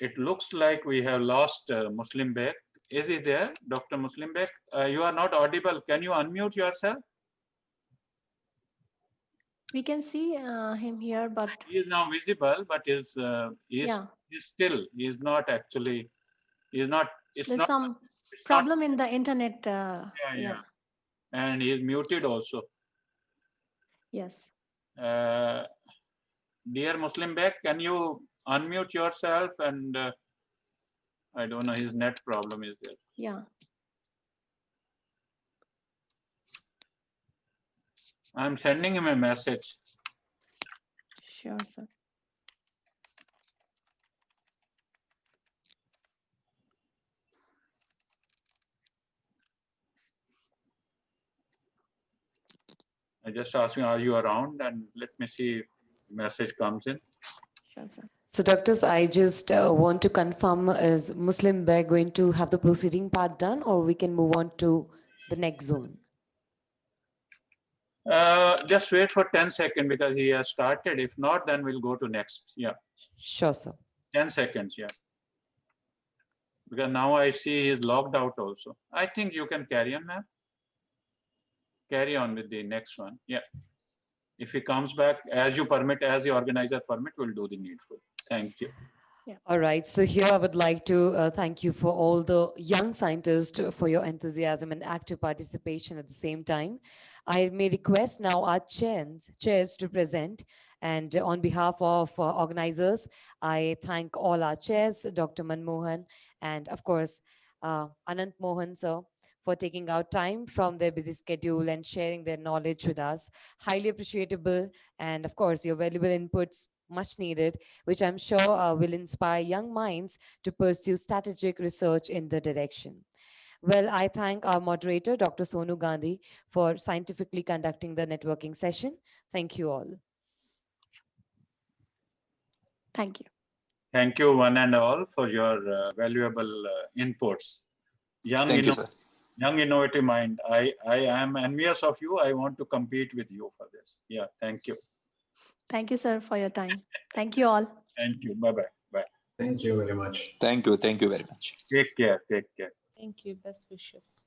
It looks like we have lost Muslimbek. Is he there, Dr. Muslimbek? You are not audible. Can you unmute yourself? We can see him here, but He is now visible, but he's yeah, still, he's not actually, he's not, it's there's not, some it's problem in the internet. yeah. And he's muted also. Yes. Dear Muslimbek, can you unmute yourself? And I don't know, his net problem is there. Yeah. I'm sending him a message. Sure, sir. I just asked him, are you around? And let me see if message comes in. Sure, sir. So doctors, I just want to confirm, is Muslimbek going to have the proceeding part done, or we can move on to the next zone? Just wait for 10 seconds because he has started. If not, then we'll go to next. Yeah. Sure, sir. 10 seconds, yeah. Because now I see he's logged out also. I think you can carry on, ma'am. Carry on with the next one. Yeah. If he comes back, as you permit, as the organizer permit, we'll do the needful. Thank you. Yeah. All right. So here I would like to thank you for all the young scientists for your enthusiasm and active participation at the same time. I may request now our chairs to present. And on behalf of organizers, I thank all our chairs, Dr. Manmohan, and of course, Anant Mohan, sir, for taking out time from their busy schedule and sharing their knowledge with us. Highly appreciable. And of course, your valuable inputs much needed, which I'm sure will inspire young minds to pursue strategic research in the direction. Well, I thank our moderator, Dr. Sonu Gandhi, for scientifically conducting the networking session. Thank you all. Thank you. Thank you one and all for your valuable inputs. Thank you, sir. Young innovative mind. I am envious of you. I want to compete with you for this. Yeah, thank you. Thank you, sir, for your time. Thank you all. Thank you. Bye-bye. Bye. Thank you very much. Thank you very much. Take care. Take care. Thank you. Best wishes.